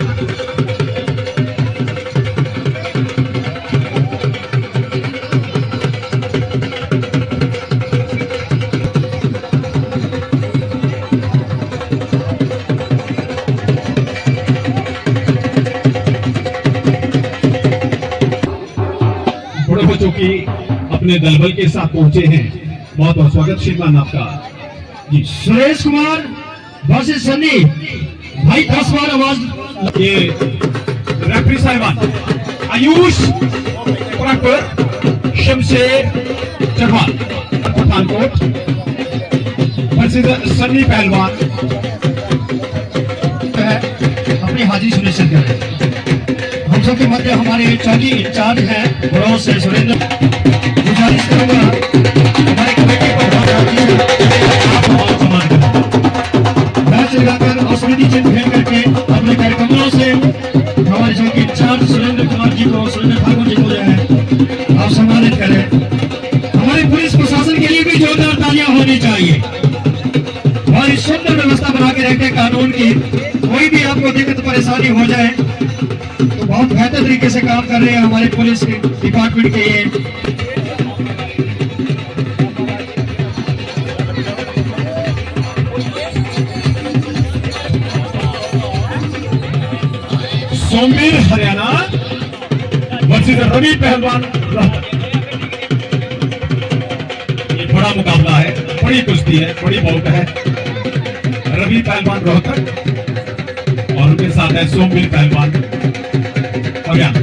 बड़े बच्चों की अपने दलबल के साथ पहुंचे हैं, बहुत बहुत स्वागत श्रीमान आपका जी।
सुरेश कुमार वर्सेस सन्नी, भाई 10 बार आवाज।
ये रेफरी साहिबान आयुष प्रागपुर, शमशेर चढ़वाल पठानकोट वर्सेस सन्नी पहलवान
अपनी हाजिरी सुनिश्चित करें। हम सबके मध्य हमारे चौकी इंचार्ज हैं बड़ों से सुरेंद्र। गुजारिश करूंगा हमारी कमेटी को आप बहुत सम्मान करें। मैच लगाकर और स्मृति चिन्ह भेंट करके अपने कार्यक्रमों से हमारे चौकी इंचार्ज सुरेंद्र कुमार जी को, सुरेंद्र ठाकुर जी को जो है आप सम्मानित करें। हमारे पुलिस प्रशासन के लिए भी जोरदार तालियां होनी चाहिए और इस सुंदर व्यवस्था बना के रखे कानून की। कोई भी आपको दिक्कत परेशानी हो जाए तो बहुत बेहतर तरीके से काम कर रहे हैं हमारे पुलिस डिपार्टमेंट के ये।
सोमवीर हरियाणा वर्सेस रवि पहलवान। ये बड़ा मुकाबला है, बड़ी कुश्ती है, बड़ी बाउट है। रवि पहलवान रोहतक और उनके साथ है सोमवीर पहलवान हरियाणा।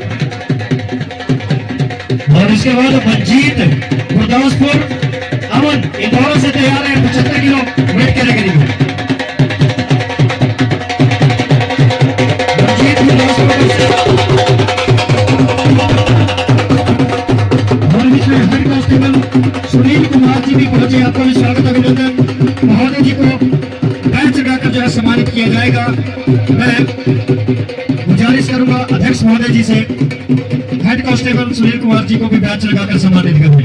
और इसके बाद मंजीत गुरदासपुर, अमन इंदौर से तैयार है 75 किलो वेट कैटेगरी में। मंजीत गुरदासपुर और बीच में हेड कांस्टेबल सुनील कुमार जी भी पहुंचे। आपका भी स्वागत अभिनंदन। महोदय जी को बैच लगाकर जो है सम्मानित किया जाएगा। मैं गुजारिश करूंगा अध्यक्ष महोदय जी से हेड कांस्टेबल सुनील कुमार जी को भी बैच लगाकर सम्मानित करें।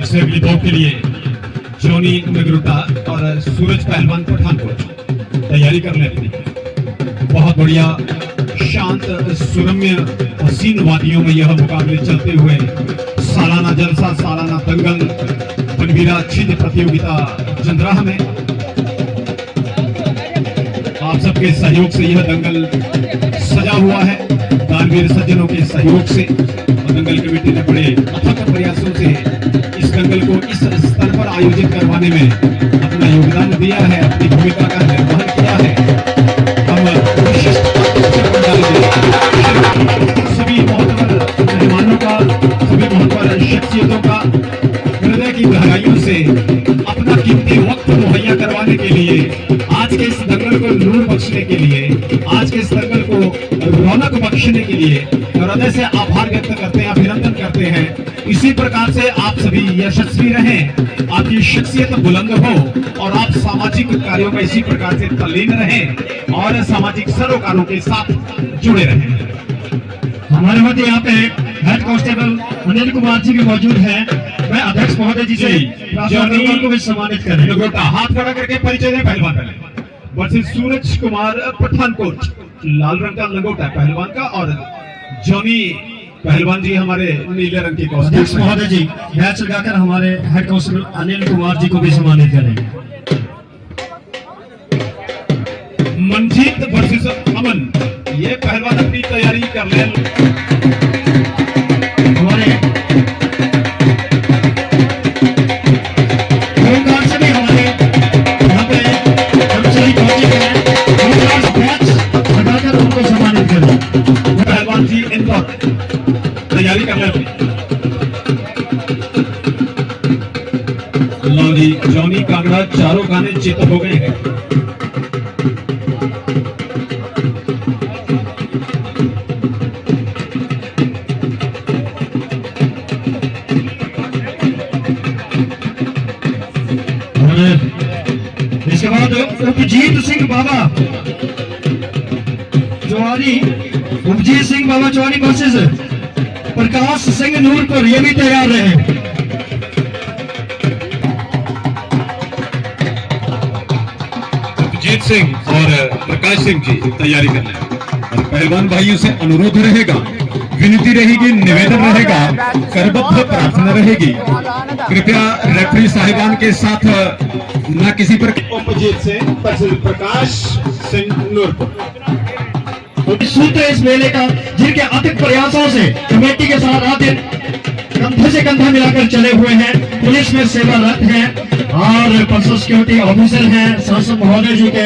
इससे अगली दौड़ के लिए जॉनी नगरोटा और सूरज पहलवान पठानकोट तैयारी कर ले रही थी। बहुत बढ़िया शांत सुरम्य हसीन वादियों में यह मुकाबले चलते हुए सालाना जलसा सालाना दंगल बनवीरा छिंद प्रतियोगिता जंद्राह में आप सबके सहयोग से यह दंगल सजा हुआ है। दानवीर सज्जनों के सहयोग से और दंगल कमेटी ने बड़े अथक प्रयासों से इस दंगल को इस स्तर पर आयोजित करवाने में अपना योगदान दिया है, अपनी भूमिका का निर्वहन किया है। हम सभी महत्वपूर्ण मेहमानों का, सभी महत्वपूर्ण शख्सियतों का हृदय की गहराइयों से अपना कीमती वक्त मुहैया करवाने के लिए, आज के इस दंगल को नूर बख्शने के लिए, आज के इस दंगल को रौनक बख्शने के लिए हृदय से आभार व्यक्त करते हैं, अभिनंदन करते हैं। इसी प्रकार से आप सभी यशस्वी रहें, आपकी शख्सियत बुलंद हो और आप सामाजिक कार्यों में इसी प्रकार से तल्लीन रहें और सामाजिक सरोकारों के साथ जुड़े रहें।
हमारे मध्य यहाँ पे हेड कांस्टेबल अनिल कुमार जी भी मौजूद हैं। मैं अध्यक्ष महोदय जी से जॉनी को भी सम्मानित करें।
नगरोटा हाथ खड़ा करके परिचय दें पहलवान पहले। वर्सेस सूरज कुमार पठानकोट, लाल रंग का लंगोटा पहलवान का और जॉनी पहलवान जी हमारे नीले रंग की
अध्यक्ष
कॉस्ट्यूम।
महोदय जी बैच लगाकर हमारे हेड कांस्टेबल अनिल कुमार जी को भी सम्मानित करें।
मंजीत वर्सेस अमन, ये पहलवान अपनी तैयारी कर ले।
हमारे होमगार्ड से भी हमारे यहाँ पे कर्मचारी पहुंचे गए हैं। होमगार्ड बैच लगाकर उनको सम्मानित करें।
पहलवान जी इंदौर तैयारी कर ले। लो जी, जॉनी कांगड़ा चारों गाने चित हो गए हैं।
इसके बाद उपजीत सिंह बाबा चौहानी, उपजीत सिंह बाबा चौहानी वर्सेस प्रकाश सिंह नूरपुर, ये भी तैयार रहे।
उपजीत सिंह और प्रकाश सिंह जी तैयारी कर लें। और पहलवान भाइयों से अनुरोध रहेगा, विनती रहेगी, निवेदन रहेगा, करबद्ध प्रार्थना रहेगी, कृपया रेफरी साहिबान के साथ न किसी पर उपजीत सिंह प्रकाश सिंह नूरपुर
सूत्र इस मेले का, जिनके अथक प्रयासों से कमेटी के साथ रात दिन कंधे से कंधा मिलाकर चले हुए हैं, पुलिस में सेवारत हैं और पर्सनल सिक्योरिटी ऑफिसर हैं शासन महोदय जी के।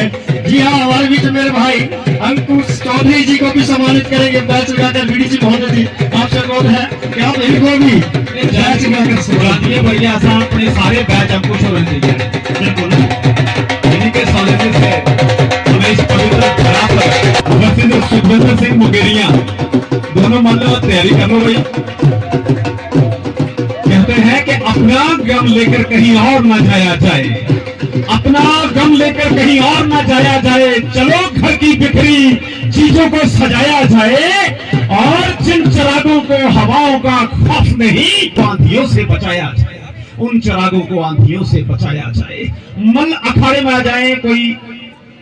जी हाँ, हमारे बीच मेरे भाई अंकुश चौधरी जी को भी सम्मानित करेंगे बैच लगाकर। बीडीसी महोदय जी आपसे अनुरोध है कि आप इनको भी बैच लगाकर
बुलाइए भैया, अपने सारे बैच अंकुश होने चाहिए। बिल्कुल इन्हीं के सानिध्य से हमें इस पवित्र धरा पर उपस्थित सुखविंदर सिंह मुकेरिया दोनों मान लो, तैयारी कर लो भाई। कहते हैं कि अपना गम लेकर कहीं और ना जाया जाए, अपना गम लेकर कहीं और ना जाया जाए, चलो घर की बिखरी चीजों को सजाया जाए और जिन चिरागों को हवाओं का खौफ नहीं, आंधियों से बचाया जाए, उन चिरागों को आंधियों से बचाया जाए। मन अखाड़े में आ जाए, कोई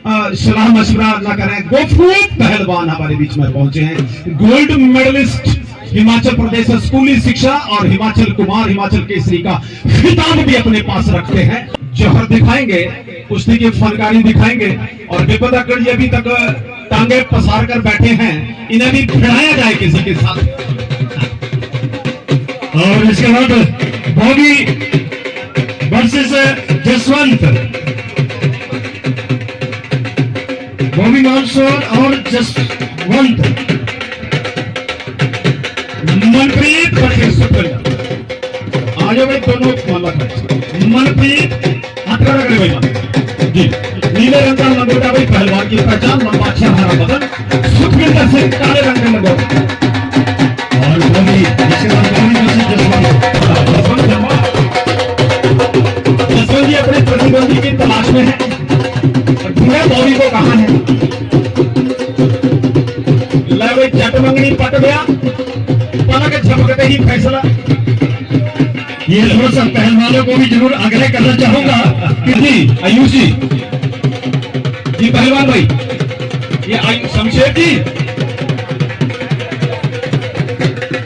सलाह मशवरा ना करें। गोफूट पहलवान हमारे बीच में पहुंचे हैं, गोल्ड मेडलिस्ट हिमाचल प्रदेश स्कूली शिक्षा और हिमाचल कुमार हिमाचल केसरी का खिताब भी अपने पास रखते हैं। जौहर दिखाएंगे, कुश्ती की फनकारी दिखाएंगे और विपदाकड़ जी अभी तक टांगे पसार कर बैठे हैं, इन्हें भी भिड़ाया जाए किसी के साथ।
और इसके बाद बॉबी वर्सेस जसवंत, बॉबी मानसोर और जसवंत।
मनप्रीत वर्सेस सुखविंदर, आज भाई दोनों मनप्रीत हाथ खड़ा करे भाई जी। नीले रंग का लंगोटा भाई पहलवान की पहचान, लंबा अच्छा हरा बदन। सुखविंदर सिंह काले रंग का लंगोटा। पट मंगनी पट गया, पलक झपकते ही फैसला।
ये थोड़ा सा पहलवानों को भी जरूर आग्रह करना चाहूंगा कि
जी आयुष जी पहलवान भाई, ये शमशेर जी,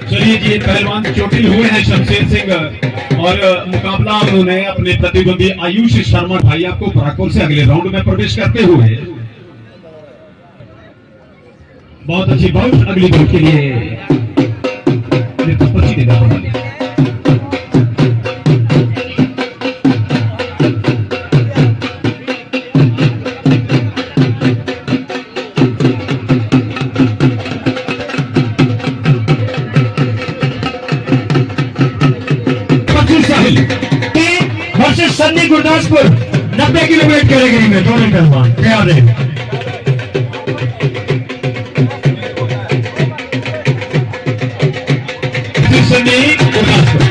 चलिए जी पहलवान चोटिल हुए हैं शमशेर सिंह, और मुकाबला उन्होंने अपने प्रतिद्वंदी आयुष शर्मा भाई आपको पराकोर से अगले राउंड में प्रवेश करते हुए। बहुत अच्छी बाउट, अगली बाउट के लिए देगा प्रणाली।
Versus Sunny Gurdaspur 90 kilometre category में दोनों पहलवान तैयार रहे।
सन्नी गुरदासपुर,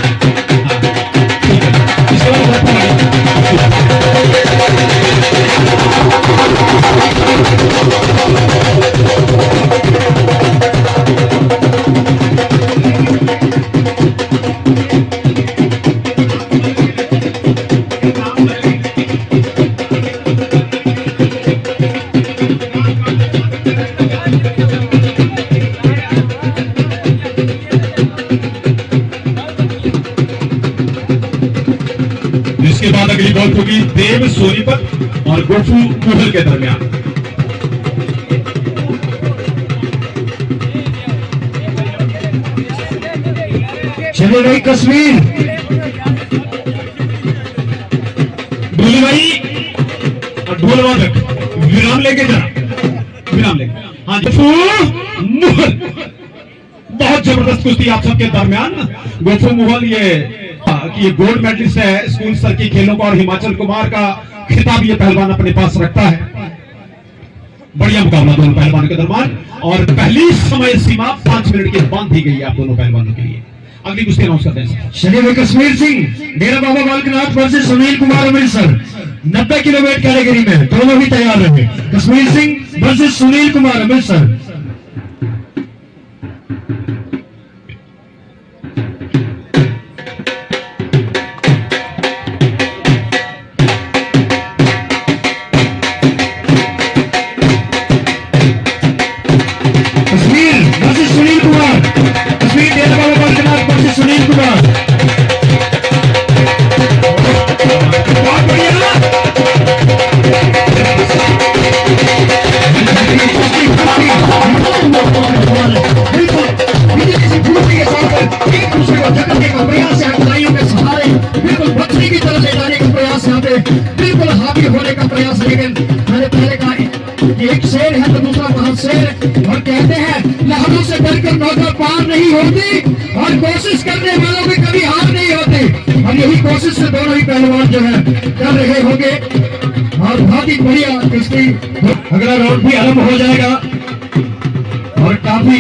इसके बाद अगली बात होगी देव सोनीपत और गोफू मुगल के दरमियान।
चले भाई कश्मीर,
ढोली भाई और ढोल वादक विराम लेके जाना, विराम लेके। हाँ गोफू मुगल, बहुत जबरदस्त कुश्ती आप सबके दरमियान। गोफू मुगल ये गोल्ड मेडलिस्ट है स्कूल स्तर की खेलों का, और हिमाचल कुमार का खिताब ये पहलवान अपने पास रखता है। बढ़िया मुकाबला दोनों पहलवानों के दरमियान, और पहली समय सीमा 5 मिनट की बांध दी गई है आप दोनों पहलवानों के लिए। अगली कुश्ती अनाउंस करते हैं।
चलिए भाई Kashmir Singh Dera Baba Balaknath versus Sunil Kumar Amritsar 90 kilometre category में दोनों भी तैयार रहे। कश्मीर सिंह वर्सेस सुनील कुमार अमृतसर। सुनील कुमार, कश्मीर डेरा बाबा बालकनाथ वर्सेस सुनील कुमार। बहुत बढ़िया, बिल्कुल के साथ एक दूसरे को जकड़ने का प्रयास है, खिलाड़ियों के सहारे बिल्कुल बच्चे की तरफ ले जाने का प्रयास यहाँ पे बिल्कुल हावी होने का प्रयास। लेकिन मैंने पहले कहा एक शेर है तो दूसरा वहां शेर, और कहते हैं लहरों से डरकर नौका पार नहीं होती, और कोशिश करने वालों में कभी हार नहीं होती। और यही कोशिश से दोनों ही पहलवान जो है कर रहे होंगे, और बहुत ही बढ़िया कुश्ती। अगला राउंड भी आरंभ हो जाएगा, और काफी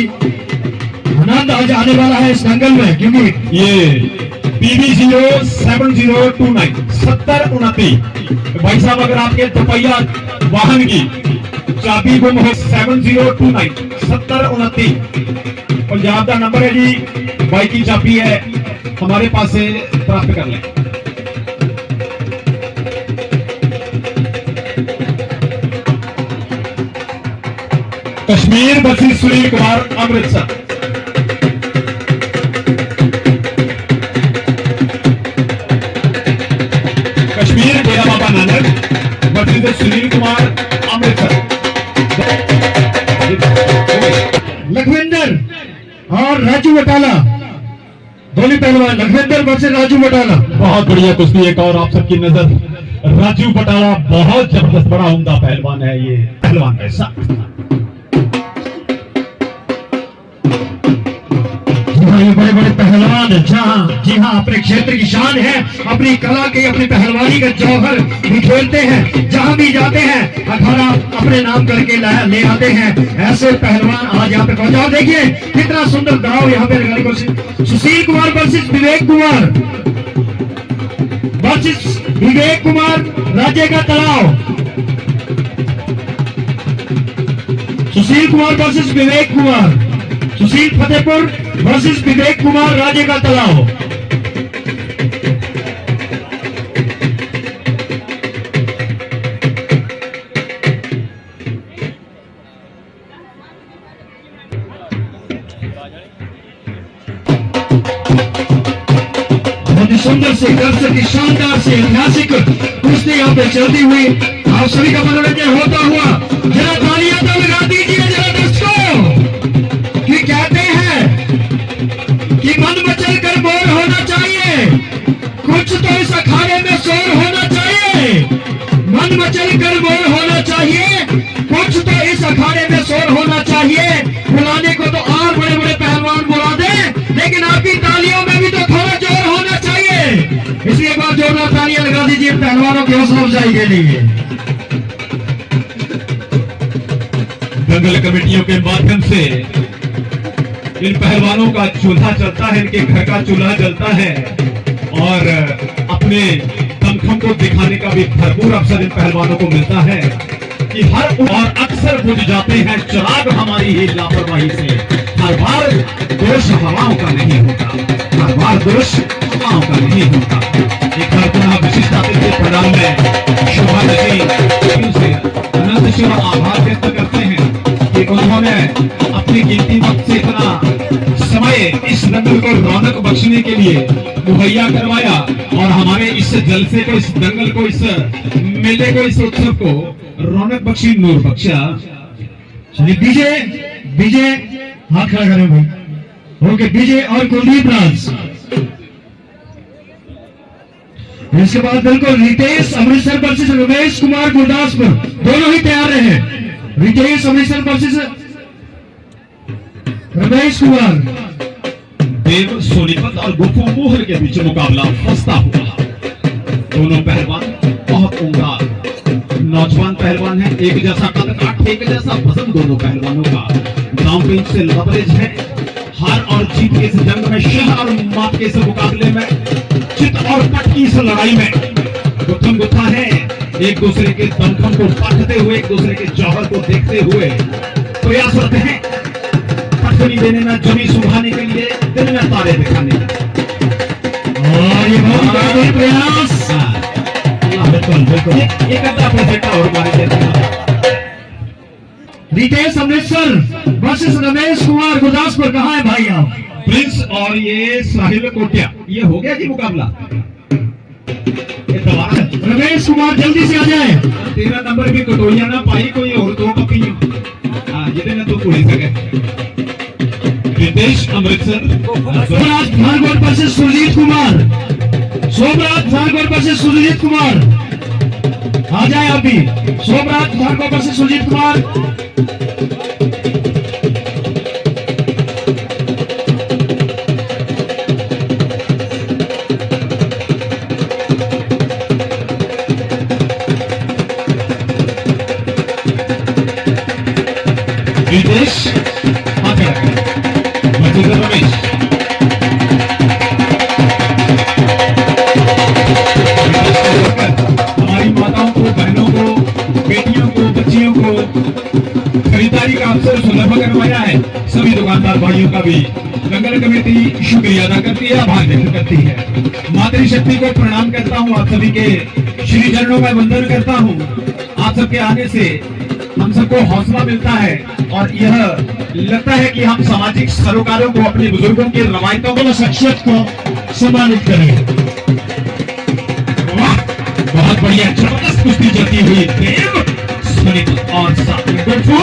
आनंद आज आने वाला है इस दंगल में, क्योंकि
ये PB 07029 7029। भाई साहब अगर आपके दोपहिया वाहन की चाबी गुम हो 7029 7029 पंजाब का नंबर है जी, बाइक की चाबी है हमारे पास से प्राप्त कर लें। कश्मीर वर्सेस सुनील कुमार अमृतसर। कश्मीर डेरा बाबा नानक वर्सेस सुनील कुमार अमृतसर।
लखविंदर और राजू बटाला, दोनों पहलवान लखविंदर वर्सेस राजू बटाला।
बहुत बढ़िया कुश्ती। एक और आप सबकी नजर, राजू बटाला बहुत जबरदस्त बड़ा उम्दा पहलवान है। ये पहलवान कैसा
ये बड़े बड़े पहलवान जहाँ जी हाँ अपने क्षेत्र की शान है, अपनी कला के अपनी पहलवानी का जौहर बिखेरते हैं, जहाँ भी जाते हैं अखाड़ा अपने नाम करके ले आते हैं। ऐसे पहलवान आज यहाँ पे पहुंचा। देखिए कितना सुंदर दाव यहाँ पे। सुशील कुमार वर्सेस विवेक कुमार, वर्सेस विवेक कुमार राज्य का तलाव। सुशील कुमार वर्सेस विवेक कुमार। सुशील फतेहपुर वर्सेस विवेक कुमार राजे का तलाव। सुंदर से दर्शक की शानदार से ऐतिहासिक कुश्ती यहाँ पे चलती हुई आप सभी का मनोरंजन होता हुआ जरा तालियां तो लगा दीजिए जरा दर्शकों। कि कहते हैं कि मन मचल कर बोर होना चाहिए, कुछ तो इस अखाड़े में शोर होना चाहिए। मन मचल कर बोर होना चाहिए, कुछ तो इस अखाड़े में शोर होना चाहिए। बुलाने को तो और बड़े बड़े पहलवान बुला दे, लेकिन आपकी तालियों में भी तो थोड़ा जोर होना चाहिए। इसलिए एक बार जोरदार तालियां लगा दीजिए पहलवानों की हौसला अफजाई के लिए।
दंगल कमेटियों के माध्यम से इन पहलवानों का चूल्हा जलता है, इनके घर का चूल्हा जलता है और अपने दमखम को दिखाने का भी भरपूर अवसर इन पहलवानों को मिलता है कि हर और अक्सर बुझ जाते हैं चिराग हमारी ही लापरवाही से। हर बार दोष हवाओं का नहीं होता, हर बार दोष हवाओं का नहीं होता। एक बार पुनः विशिष्ट अतिथि पंडाल में शोभा जी से अनंत शिव आभार व्यक्त करते हैं कि उन्होंने अपनी कीमती वक्त से इतना समय इस दंगल को रौनक बख्शने के लिए मुहैया करवाया और हमारे इस जलसे को, इस दंगल को, इस मेले को, इस उत्सव को रौनक बख्शी, नूर बख्शा।
चलिए विजय हाथ खड़ा करें भाई। ओके, विजय और कुलदीप राज। इसके बाद बिल्कुल रितेश अमृतसर वर्सेस रमेश कुमार गुरदासपुर, दोनों ही तैयार रहे। रितेश अमृतसर वर्सेस रमेश कुमार।
देव सोनीपत और गुफू मोहर के बीच मुकाबला फंसता हुआ। दोनों पहलवान बहुत उम्दा नौजवान पहलवान हैं, एक जैसा कद काठ, एक जैसा वजन दोनों पहलवानों का। ग्राउंड पे इनसे लवरेज है। हार और जीत के इस जंग में, शह और मात के इस मुकाबले में, चित और पट की इस लड़ाई में गुत्थम गुत्था है। एक दूसरे के दमखम को परखते हुए, एक दूसरे के जौहर को देखते हुए प्रयासरत हैं पटखनी देने में, जमी सुधारने के लिए, दिन में तारे दिखाने
और ये बहुत बड़ा प्रयास। बिल्कुल
एक अद्धा प्रोजेक्ट और मारे देते हैं।
रितेश अमृतसर वर्सेस रमेश कुमार गुरदासपुर। कहाँ है भाई आप?
प्रिंस और ये साहिल कोटिया, ये हो गया जी मुकाबला। ये दोबारा
रमेश कुमार जल्दी से आ जाए।
13 नंबर की कटोरिया ना पाई कोई और दो कपियों। हाँ, ये देना तो पूरी सके। रितेश अमृतसर,
सोमराज भार्गव वर्सेस सुरजीत कुमार। सोमराज भार्गव वर्सेस सुरजीत कुमार, आ जाए आप भी। सोमराज भार्गव वर्सेस सुरजीत कुमार।
रितेश आगे रमेश, हमारी माताओं को, बहनों को, बेटियों को, बच्चियों को खरीदारी का अवसर सुलभ करवाया है। सभी दुकानदार भाइयों का भी दंगल कमेटी शुक्रिया अदा करती है, आभार व्यक्त करती है। मातृशक्ति को प्रणाम करता हूँ, आप सभी के श्री चरणों में वंदन करता हूँ। आप सबके आने से हम सबको हौसला मिलता है और यह लगता है कि हम सामाजिक सरोकारों को, अपने बुजुर्गों की रवायतों को,
शख्सियत को सम्मानित करें।
बहुत बढ़िया जबरदस्त कुश्ती चलती हुई। देव सोनीपत और साथ में गुरफू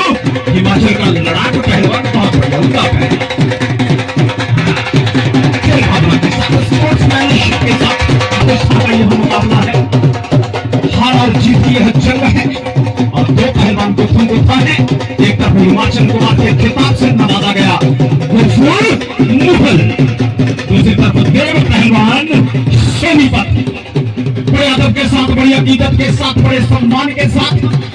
हिमाचल का लड़ाकू पहलवान, बहुत बढ़िया उनका है। खेल भावना के साथ, स्पोर्ट्समैनशिप के साथ यह मुकाबला है। हार और जीत की यह जंग है और दो पहलवान गुत्थम गुत्था है। एक तरफ हिमाचल को आके खिताब से नवाजा गया गुरफू मुगल, दूसरी तरफ देव पहलवान सोनीपत। बड़े अदब के साथ, बड़ी अकीदत के साथ, बड़े सम्मान के साथ,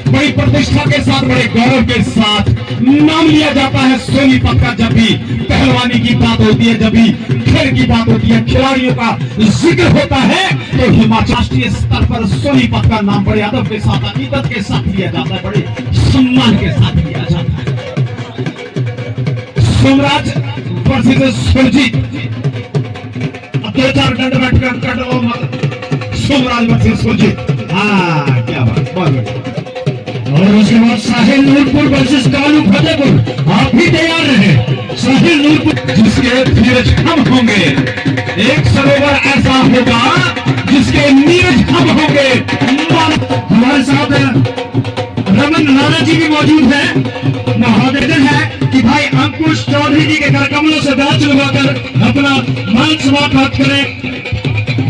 बड़ी प्रतिष्ठा के साथ, बड़े गौरव के साथ नाम लिया जाता है सोनीपत का। जब भी पहलवानी की बात होती है, जब भी खेल की बात होती है, खिलाड़ियों का जिक्र होता है, तो हिमाचल राष्ट्रीय स्तर पर सोनीपत का नाम बड़े अदब के साथ, अकीदत के साथ लिया जाता है, बड़े सम्मान के साथ लिया जाता है।
सोमराज वर्सेस सुरजीत। अब 2-4 दंड बैठ कर लो सोमराज वर्सेस सुरजीत। हाँ क्या बात, बहुत बढ़िया।
और उसके बाद साहिल नूरपुर वर्सेस कालू फतेहपुर। आप भी तैयार रहे। साहिल नूरपुर
जिसके धीरज कम होंगे, एक सरोवर ऐसा होगा जिसके नीरज कम होंगे।
हमारे साथ रमन राणा जी भी मौजूद है। महादेव है कि भाई अंकुश चौधरी जी के घर कमलों से बैच लगाकर अपना मान सम्मान प्राप्त करें।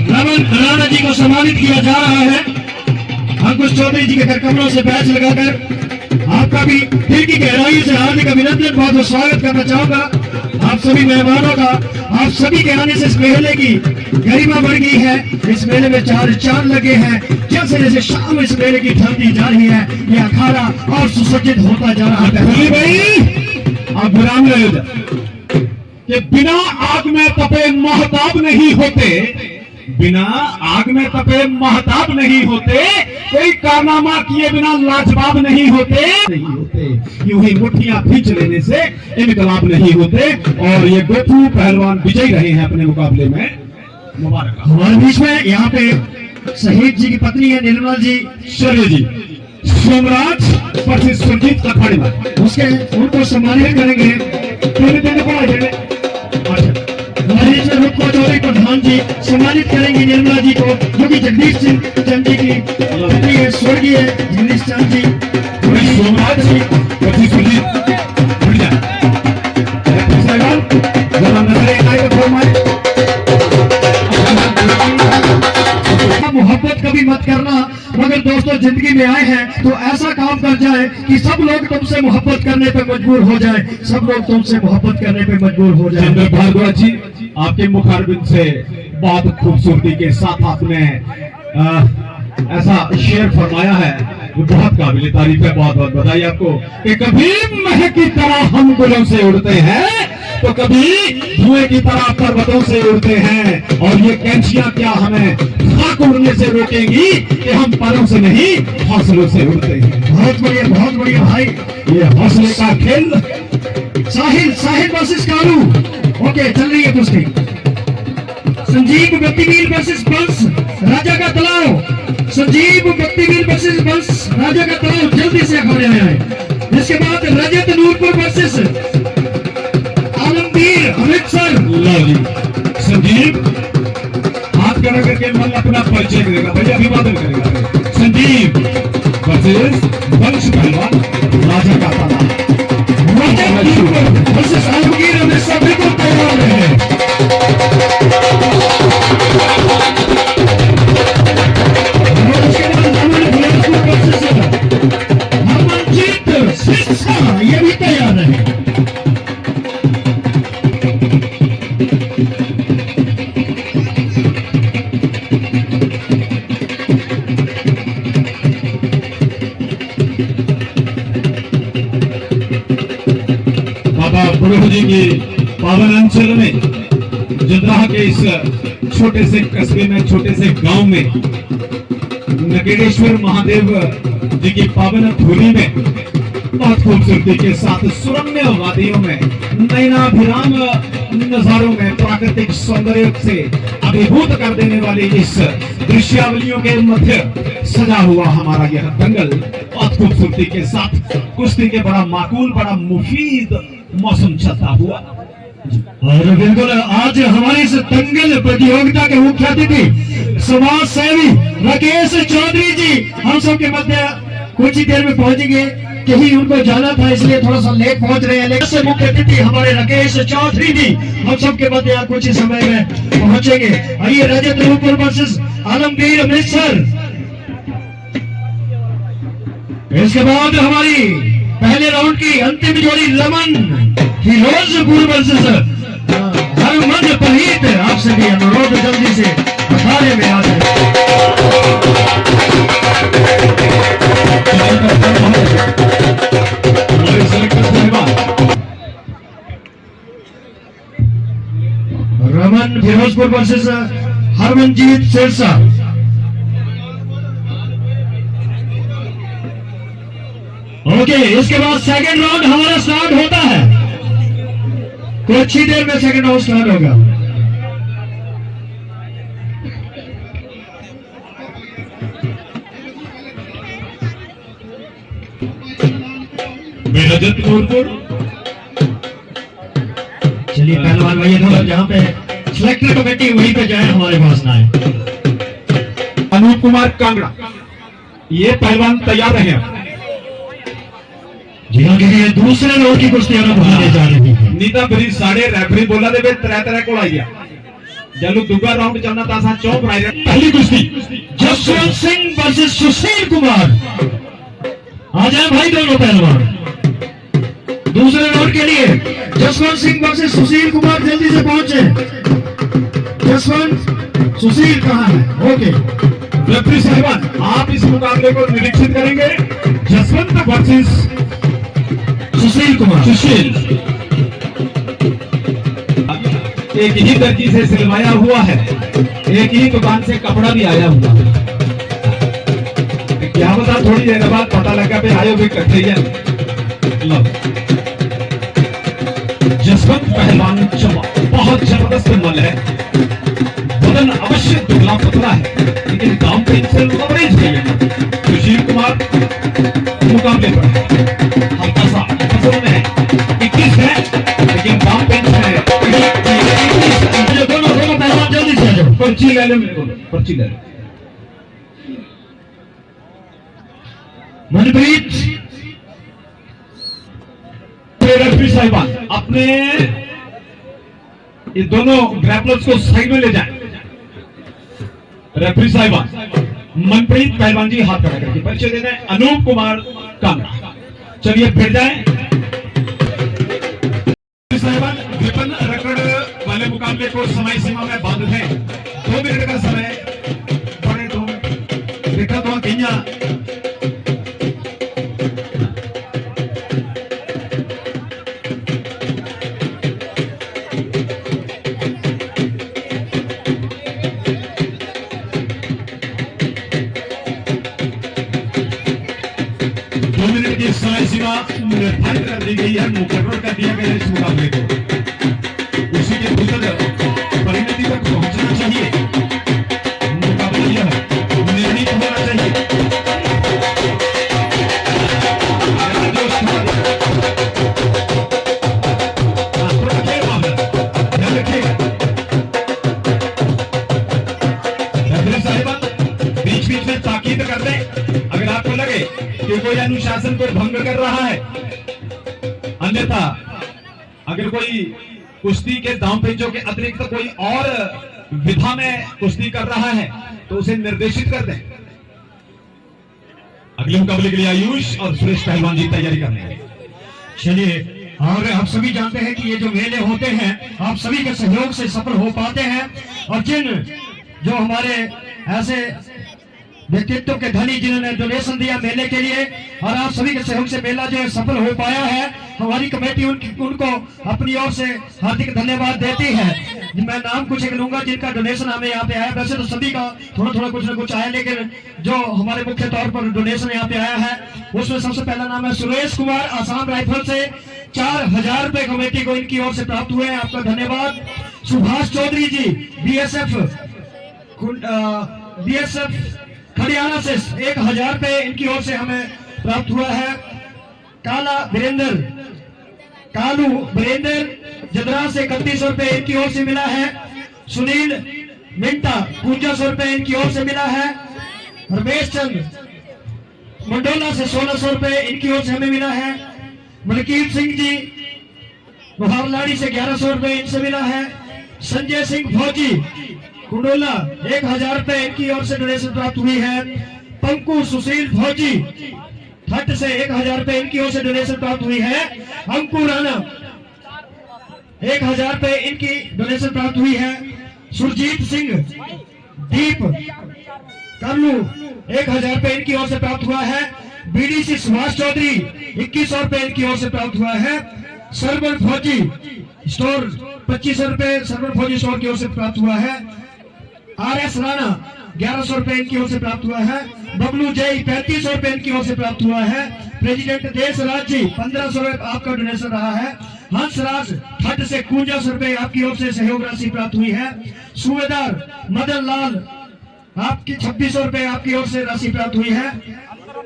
रमन राणा जी को सम्मानित किया जा रहा है। अंकुश चौधरी जी के घर कमलों से बैच लगाकर आपका भी दिल की गहराई से हार्दिक अभिनंदन, बहुत बहुत स्वागत करना चाहूंगा आप सभी मेहमानों का। आप सभी के आने से इस मेले की गरिमा बढ़ गई है। इस मेले में 4 चांद लगे हैं। जैसे जैसे शाम इस मेले की ढलती जा रही है, ये अखाड़ा और सुसज्जित होता जा रहा है।
भाई आप विराम ले कि बिना आग में तपे महताब नहीं होते, बिना आग में तपे महताब नहीं होते, कोई कारनामा किए बिना लाजवाब नहीं होते, यूं ही मुट्ठियां खींच लेने से इनकलाब नहीं होते। और ये गोपू पहलवान विजयी रहे हैं अपने मुकाबले में। मुबारक।
हमारे बीच में यहाँ पे शहीद जी की पत्नी है निर्मला जी,
शौर्य जी, सोमराज वर्सेस सुरजीत अखाड़े में
उसके उनको सम्मानित करेंगे। रुक्मा चौधरी प्रधान जी सम्मानित करेंगे निर्मला जी को, जो कि जगदीश सिंह चंद जी की पत्नी है, स्वर्गीय जगदीश चंद जी।
सोमराज वर्सेस सुरजीत
मोहब्बत कभी मत करना, मगर दोस्तों जिंदगी में आए हैं तो ऐसा काम कर जाए कि सब लोग तुमसे मोहब्बत करने पे मजबूर हो जाए, सब लोग तुमसे मोहब्बत करने पे मजबूर हो जाए।
चंद्र भारद्वाज जी, आपके मुखारबिंद से बहुत खूबसूरती के साथ आपने ऐसा शेर फरमाया है वो बहुत काबिल तारीफ है। बहुत बहुत बधाई आपको कि कभी महक की तरह हम गुलों से उड़ते हैं तो कभी धुएं की तरह पर्वतों से उड़ते हैं। और ये कैंचियां क्या हमें खाक उड़ने से रोकेंगी कि हम परों से नहीं हौसलों से उड़ते हैं।
बहुत बढ़िया भाई।
ये हौसले का खेल।
साहिल वर्सेस कालू। ओके, चल रही है कुश्ती। संजीव गतिवीर वर्सेस बंस राजा का तलाव। संजीव गतिवीर वर्सेस बंस राजा का तलाव जल्दी से अखाड़े आया है। इसके बाद रजत नूरपुर वर्सेस आलमगीर अमृतसर।
लवली संजीव हाथ खड़ा करके मन अपना परिचय करेगा, भैया अभिवादन करेगा। संजीव वर्सेस वंश पहलवान राजा का तलाव।
रजत नूरपुर वर्सेस आलमगीर अमृतसर। बिल्कुल तैयार है। ये भी तैयार है।
बाबा बुढ़ऊ जी के पावन अंचल में, जंदरा के इस छोटे से कस्बे में, छोटे से गांव में, नकेड़ेश्वर महादेव जी की पावन धूली में बहुत खूबसूरती के साथ सुरम्य वादियों में, नयनाभिराम नजारों में, प्राकृतिक सौंदर्य से अभिभूत कर देने वाली इस दृश्यावलियों के मध्य सजा हुआ हमारा यह दंगल बहुत खूबसूरती के साथ कुश्ती के बड़ा माकूल, बड़ा मुफीद मौसम चलता हुआ।
और बिल्कुल आज हमारी इस दंगल प्रतियोगिता के मुख्य अतिथि समाज सेवी राकेश चौधरी जी हम सब के मध्य कुछ ही देर में पहुंचेंगे। कहीं उनको जाना था इसलिए थोड़ा सा लेट पहुंच रहे हैं, लेकिन मुख्य अतिथि हमारे राकेश चौधरी जी हम सब के मध्य कुछ ही समय में पहुंचेंगे। आइए, रजत नूरपुर वर्सेस आलमगीर अमृतसर। इसके बाद हमारी पहले राउंड की अंतिम जोड़ी लमन फिरोजपुर वर्सेस हरमन परीत। आपसे भी अनुरोध जल्दी से अखाड़े में आ जाए। रमन फिरोजपुर वर्सेस हरमनजीत सिरसा। ओके, इसके बाद सेकंड राउंड हमारा स्टार्ट होता है। कुछ ही देर में सेकंड राउंड स्टार्ट होगा।
रजत नूरपुर।
चलिए पहलवान भाई थोड़ा जहाँ पे सिलेक्टर कमेटी वहीं पे जाए, हमारे पास ना आए।
अनूप कुमार कांगड़ा, ये पहलवान तैयार रहे।
जी हाँ, क्योंकि ये दूसरे राउंड की कुश्ती होने जा रही थी।
नीता ब्रिज साढ़े रेफरी बोला दे त्रै को आई गया जलू दूसरा राउंड चलना था सा चौक बनाई। पहली कुश्ती
जसवंत सिंह वर्सेस सुशील कुमार। आ जाए भाई दोनों पहलवान दूसरे राउंड के लिए। जसवंत सिंह वर्सेस सुशील कुमार, जल्दी से पहुंचे। जसवंत, सुशील कहाँ है? ओके
रेफरी साहिबान, आप इस मुकाबले को निरीक्षित करेंगे। जसवंत वर्सेस
सुशील कुमार।
सुशील एक ही दर्जी से सिलवाया हुआ है, एक ही दुकान से कपड़ा भी आया हुआ है। क्या बता, थोड़ी देर बाद पता लगा भी आयो भी कट रही है। लो जसवंत पहलवान बहुत जबरदस्त मल है, बदन अवश्य दुबला पतला है, लेकिन दाम पे इनसे कवरेज नहीं है। सुशील कुमार मुकाबले पर हल्का सा फसल में है, 21 है, लेकिन दाम पे है।
दोनों पहलवान जल्दी से आ जाओ।
पर्ची ले लो, मेरे को पर्ची ले लो।
मनप्रीत,
रेफरी साहिबान अपने ये दोनों ग्रैपलर्स को साइड में ले जाएं। रेफरी साहिबान, मनप्रीत पहलवान जी हाथ खड़ा करके परिचय दे दें। अनूप कुमार कांगड़ा, चलिए फिर जाएं। साहिबान विपन रकड़ वाले मुकाबले को समय सीमा में बांध दें। 2 मिनट का समय बड़े 2 मिनट देखा तो कहीं 2 मिनट की समय सीमा निर्धारित कर दी गई है, मुकर्रर कर दिया गया इस मुकाबले को। उसी के भीतर परिणति तक पहुंचना चाहिए। मुकाबला यह निर्णित होना चाहिए। ध्यान रखिएगा बीच बीच में ताकीद कर दें अगर आपको लगे कि कोई अनुशासन को भंग कर रहा है। अन्यथा अगर कोई कुश्ती के दांव पेचों के अतिरिक्त कोई और विधा में कुश्ती कर रहा है तो उसे निर्देशित कर दें। अगले मुकाबले के लिए आयुष और सुरेश पहलवान जी तैयारी कर रहे हैं।
चलिए, और आप सभी जानते हैं कि ये जो मेले होते हैं आप सभी के सहयोग से सफल हो पाते हैं, और जो हमारे ऐसे व्यक्तित्व के धनी जिन्होंने डोनेशन दिया मेले के लिए, और आप सभी के सहयोग से मेला जो है सफल हो पाया है, हमारी कमेटी उनको अपनी ओर से हार्दिक धन्यवाद देती है। मैं नाम कुछ एक लूंगा जिनका डोनेशन हमें यहाँ पे आया। वैसे तो सभी का थोड़ा थोड़ा कुछ ना कुछ आया, लेकिन जो हमारे मुख्य तौर पर डोनेशन यहाँ पे आया है उसमें सबसे पहला नाम है सुरेश कुमार, आसाम राइफल से 4000 रुपए कमेटी को इनकी ओर से प्राप्त हुए हैं, आपका धन्यवाद। सुभाष चौधरी जी बीएसएफ हरियाणा से 1000 रुपए इनकी ओर से हमें प्राप्त हुआ है। कालू वीरेंद्र जदरा से 3100 रुपए इनकी ओर से मिला है। सुनील मिंटा 5500 रुपए इनकी ओर से मिला है। रमेश चंद मंडोला से 1600 रुपए इनकी ओर से हमें मिला है। मलकीत सिंह जी बुहारलाड़ी से 1100 रुपए इनसे मिला है। संजय सिंह फौजी कुंडोला 1000 रुपए इनकी ओर से डोनेशन प्राप्त हुई है। पंकु सुशील फौजी ठट से 1000 रुपए इनकी ओर से डोनेशन प्राप्त हुई है। अंकुर राणा 1000 रुपए इनकी डोनेशन प्राप्त हुई है। सुरजीत सिंह दीप कर्लू 1000 रुपए इनकी ओर से प्राप्त हुआ है। बीडीसी सुभाष चौधरी 2100 रुपए इनकी ओर से प्राप्त हुआ है। सरवर फौजी स्टोर 2500 रुपए सरवर फौजी स्टोर की ओर से प्राप्त हुआ है। आरएस राणा 1100 रुपए इनकी ओर से प्राप्त हुआ है। बबलू जय 3500 रुपए इनकी ओर से प्राप्त हुआ है। प्रेसिडेंट देश राज जी 1500 रुपए आपका डोनेशन रहा है। हंसराज ठट से 51 रुपए आपकी ओर से सहयोग राशि प्राप्त हुई है। सूबेदार मदन लाल आपकी 2600 रुपए आपकी ओर से राशि प्राप्त हुई है।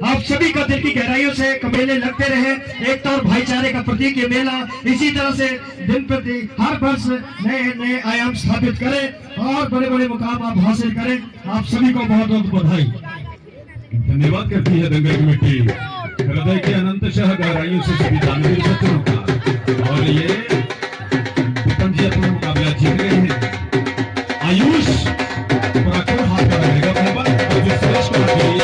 आप सभी का दिल की गहराइयों से मेले लगते रहे, एकता और भाईचारे का प्रतीक ये मेला इसी तरह से दिन प्रति हर वर्ष नए नए आयाम स्थापित करें और बड़े बड़े मुकाम आप हासिल करें। आप सभी को बहुत बहुत बधाई।
धन्यवाद करती है दंगल कमेटी हृदय के अनंतशः गहराइयों से सभी दानवीर बच्चों का। और ये विपन जी अपना मुकाबला जीत गए हैं। आयुष प्राकुर हाथ पर रहेगा पहलवान और जो श्रेष्ठ होगी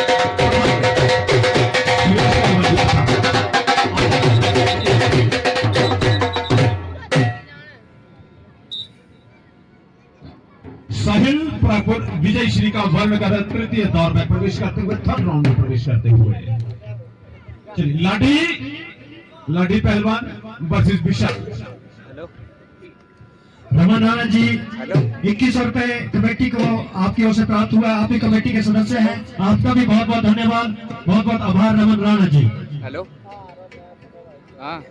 साहिल प्राकुर विजय श्री का वर्ण कर तृतीय दौर में प्रवेश करते हुए थर्ड राउंड में प्रवेश करते हुए। चलिए लाठी पहलवान वर्सेस विशाल।
रमन राणा जी 2100 रुपए कमेटी को आपकी ओर से प्राप्त हुआ। आप भी कमेटी के सदस्य हैं, आपका भी बहुत बहुत धन्यवाद, बहुत बहुत आभार रमन राणा जी।
हेलो हाँ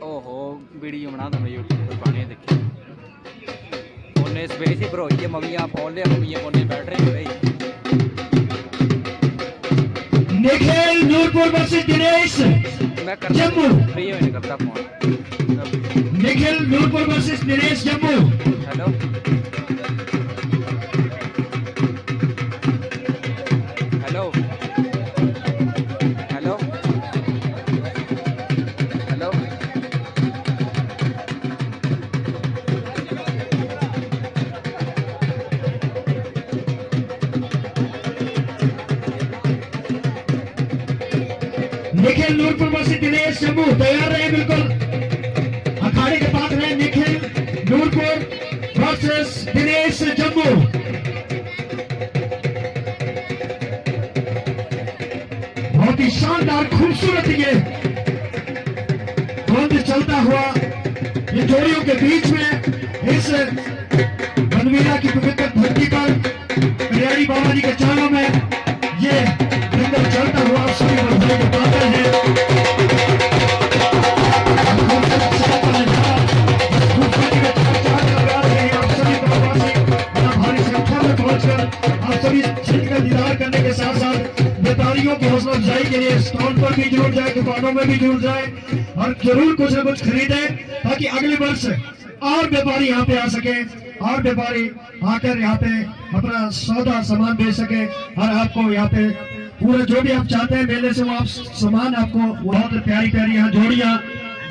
ओहो वीडियो बना दो यूट्यूब पर पाने देखिए फोन स्पेस ही ब्रो ये मम्मियाँ फोन ले मम्मियाँ फोन बैठ रही है भाई।
निखिल नूरपुर वर्सेस दिनेश
मैं करता
जम्मू।
फ्री में नहीं करता phone.
Nikhil Nurpur versus Dinesh Jammu.
Hello hello hello hello
Nikhil Nurpur versus Dinesh Jammu. तैयार रहे बिल्कुल, अखाड़े के पास रहे। निखिल नूरपुर वर्सेस दिनेश जम्मू। बहुत ही शानदार खूबसूरत ये द्वंद्व चलता हुआ ये जोड़ियों के बीच में इस बनवीरा की पवित्र धरती पर कल्याणी बाबा जी के चरणों में ये दंगल चलता हुआ सभी बधाई के पात्र हैं। आप सभी प्रवासी बड़ा भारी संख्या में पहुंचकर आप सभी क्षेत्र का दीदार करने के साथ साथ व्यापारियों की हौसला अफजाई के लिए स्टॉल पर भी जुड़ जाए, दुकानों में भी जुड़ जाए और जरूर कुछ न कुछ खरीदे ताकि अगले वर्ष और व्यापारी यहाँ पे आ सके और व्यापारी आकर यहाँ पे अपना सौदा सामान बेच सके और आपको यहाँ पे पूरा जो भी आप चाहते हैं मेले से वो आप सामान आपको बहुत प्यारी प्यारी यहाँ जोड़ियाँ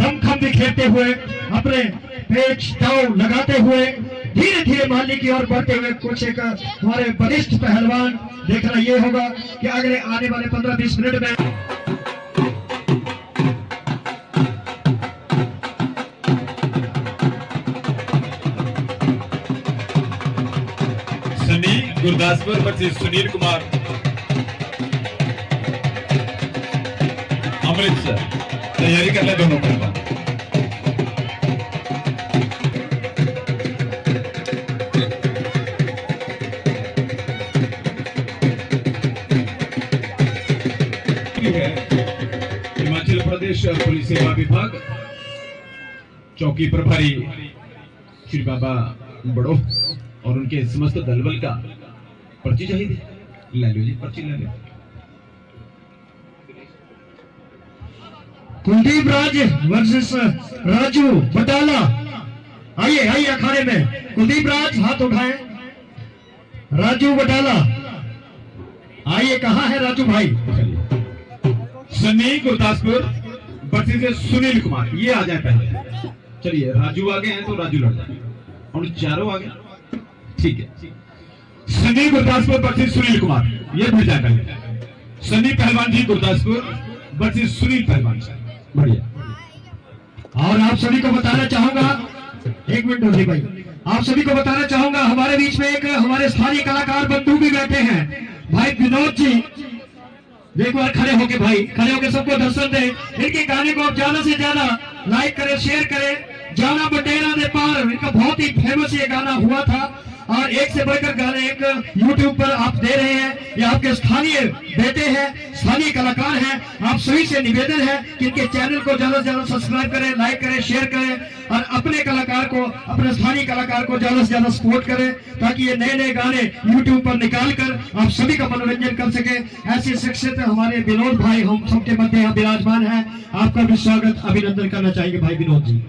दमखम बिखेरते हुए अपने पेच दाव लगाते हुए धीरे धीरे माली की ओर बढ़ते हुए कुछ एक हमारे वरिष्ठ पहलवान देखना ये होगा कि अगले आने वाले 15-20 मिनट में
सनी गुरदासपुर वर्सेस सुनील कुमार अमृतसर। तैयारी कर ले दोनों पहलवान। हिमाचल प्रदेश पुलिस सेवा विभाग चौकी प्रभारी श्री बाबा बड़ो और उनके समस्त दलबल का पर्ची चाहिए, ले लो जी पर्ची ले लो।
कुलदीप राज वर्सेस राजू बटाला। आइए आइए अखाड़े में कुलदीप राज हाथ उठाएं। राजू बटाला आइए, कहाँ है राजू भाई?
सनी गुरदासपुर वर्सेस सुनील कुमार, ये आ जाए पहले। चलिए राजू आगे हैं तो राजू लड़ जाए और चारों आगे, ठीक है। सनी गुरदासपुर वर्सेस सुनील कुमार, ये भी जाए पहले। सनी पहलवान जी गुरदासपुर वर्सेस सुनील पहलवान जी, बढ़िया।
और आप सभी को बताना चाहूंगा, एक मिनट डोली भाई, आप सभी को बताना चाहूंगा हमारे बीच में एक हमारे स्थानीय कलाकार बंधु भी बैठे हैं, भाई विनोद जी। एक बार खड़े होके भाई, खड़े होके सबको दर्शन दें। इनके गाने को आप ज्यादा से ज्यादा लाइक करें, शेयर करें। जाना बटेरा ने पार, इनका बहुत ही फेमस ये गाना हुआ था और एक से बढ़कर गाने एक YouTube पर आप दे रहे हैं। ये आपके स्थानीय बेटे हैं, स्थानीय कलाकार हैं। आप सभी से निवेदन है कि इनके चैनल को ज्यादा से ज्यादा सब्सक्राइब करें, लाइक करें, शेयर करें और अपने कलाकार को, अपने स्थानीय कलाकार को ज्यादा से ज्यादा सपोर्ट करें, ताकि ये नए नए गाने YouTube पर निकाल कर आप सभी का मनोरंजन कर सके। ऐसी शख्सियत हमारे विनोद भाई हम सबके मध्य यहाँ विराजमान है। आपका भी स्वागत, अभिनंदन करना चाहेंगे भाई विनोद जी।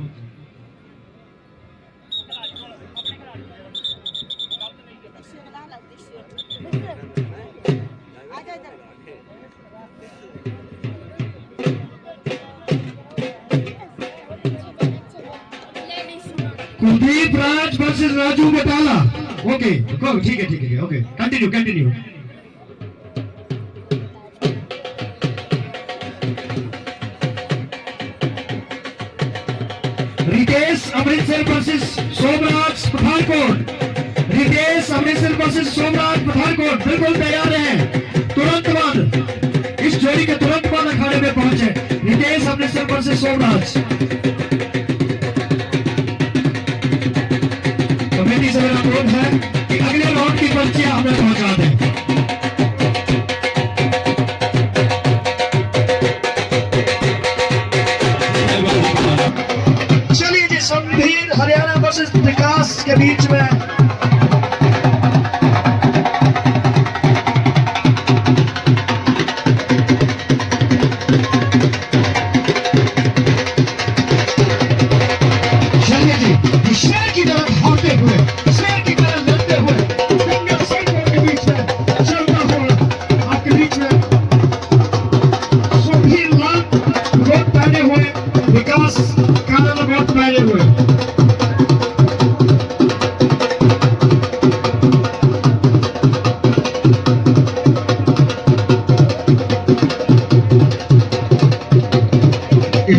कुलदीप राज वर्सेस राजू बटाला। ओके ठीक है okay, continue. Ritesh Amritsar versus Somraj Pathankot. Ritesh Amritsar versus Somraj Pathankot बिल्कुल तैयार हैं। तुरंत बाद इस जोड़ी के तुरंत बाद अखाड़े में पहुंचे रितेश अमृतसर वर्सेस सोमराज। कमेटी से मेरा अनुरोध है कि अगले राउंड की पर्चियां हमें पहुंचा दें। चलिए जी, संभीर हरियाणा वर्सेस विकास के बीच में शेर की तरफ भागते हुए, शेर की तरफ लड़ते हुए दंगल सैनिकों के बीच में चलता हुआ आपके बीच में संभीर लाल कोट पहने हुए, विकास काला कोट पहने हुए।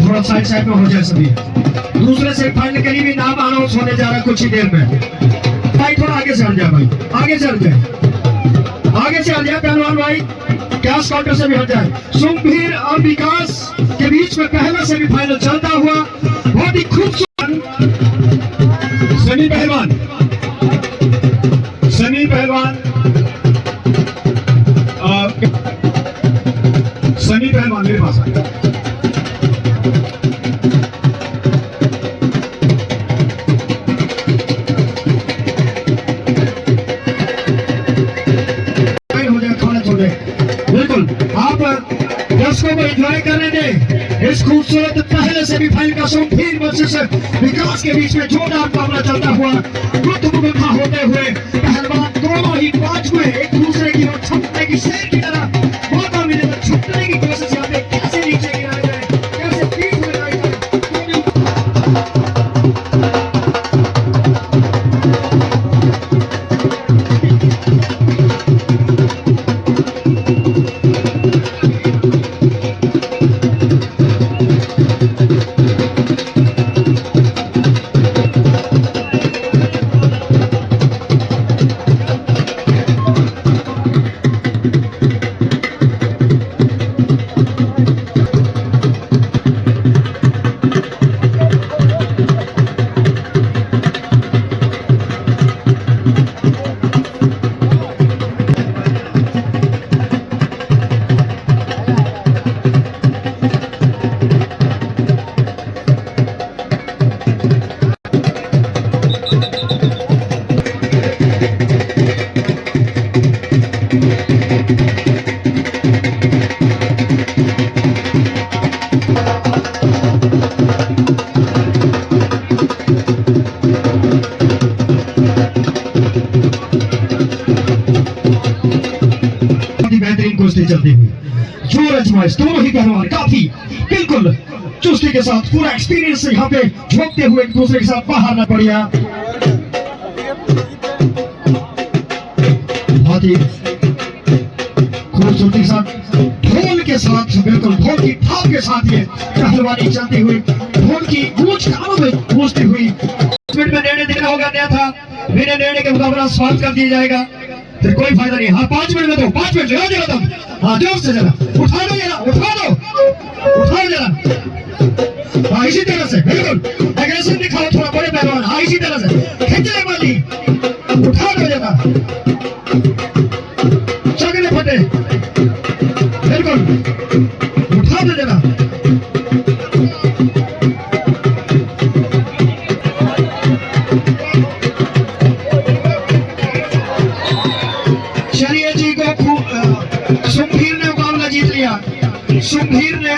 थोड़ा साइड में हो जाए सभी। दूसरे सेमीफाइनल के लिए भी नाम अनाउंस होने जा रहा है कुछ ही देर में। भाई थोड़ा आगे चल जाए, भाई आगे चल जाए पहलवान भाई, कैश काउंटर से भी हट जाए। सुमभीर और विकास के बीच में पहला सेमीफाइनल चलता हुआ बहुत ही खूबसूरत। सनी पहलवान मेरे पास आए। आप दर्शकों को एंजॉय करने दें इस खूबसूरत पहले सेमीफाइनल का सुमभीर वर्सेस विकास के बीच में जोरदार मुकाबला चलता हुआ गुत्थुमुत्था होते हुए पहलवान दोनों ही पांच में एक दूसरे की ओर छुपने की शेर की तरह मौका मिले तो छुपने की कोशिश यहाँ पे कैसे नीचे गिराया जाए, कैसे पीठ में गिराया जाए। बेहतरीन कुश्ती चलती हुई, जोर आजमाइश दोनों ही पहलवान काफी बिल्कुल चुस्ती के साथ पूरा एक्सपीरियंस से यहाँ पे झोंकते हुए एक दूसरे के साथ बाहर न पड़िया। बहुत ही खूबसूरती के साथ, ढोल के साथ, बिल्कुल ढोल की थाप के साथ ये पहलवानी चलती हुई, ढोल की गूंज कानों में गूंजती हुई। में निर्णय देना होगा अन्यथा बिना निर्णय के मुकाबला समाप्त कर दिया जाएगा, फिर कोई फायदा नहीं। हाँ 5 मिनट में दो, 5 मिनट जरा जरा तुम, हाँ जोर से जरा उठा दो, जरा उठाओ जरा। हाँ इसी तरह से बिल्कुल एग्रेसिव दिखाओ थोड़ा, बड़े पहलवान। हाँ इसी तरह से खींचने वाली उठा दो जरा, चगले फटे, बिल्कुल उठा दो जरा। चलिए जी को सुमभीर ने मुकाबला जीत लिया, सुमभीर ने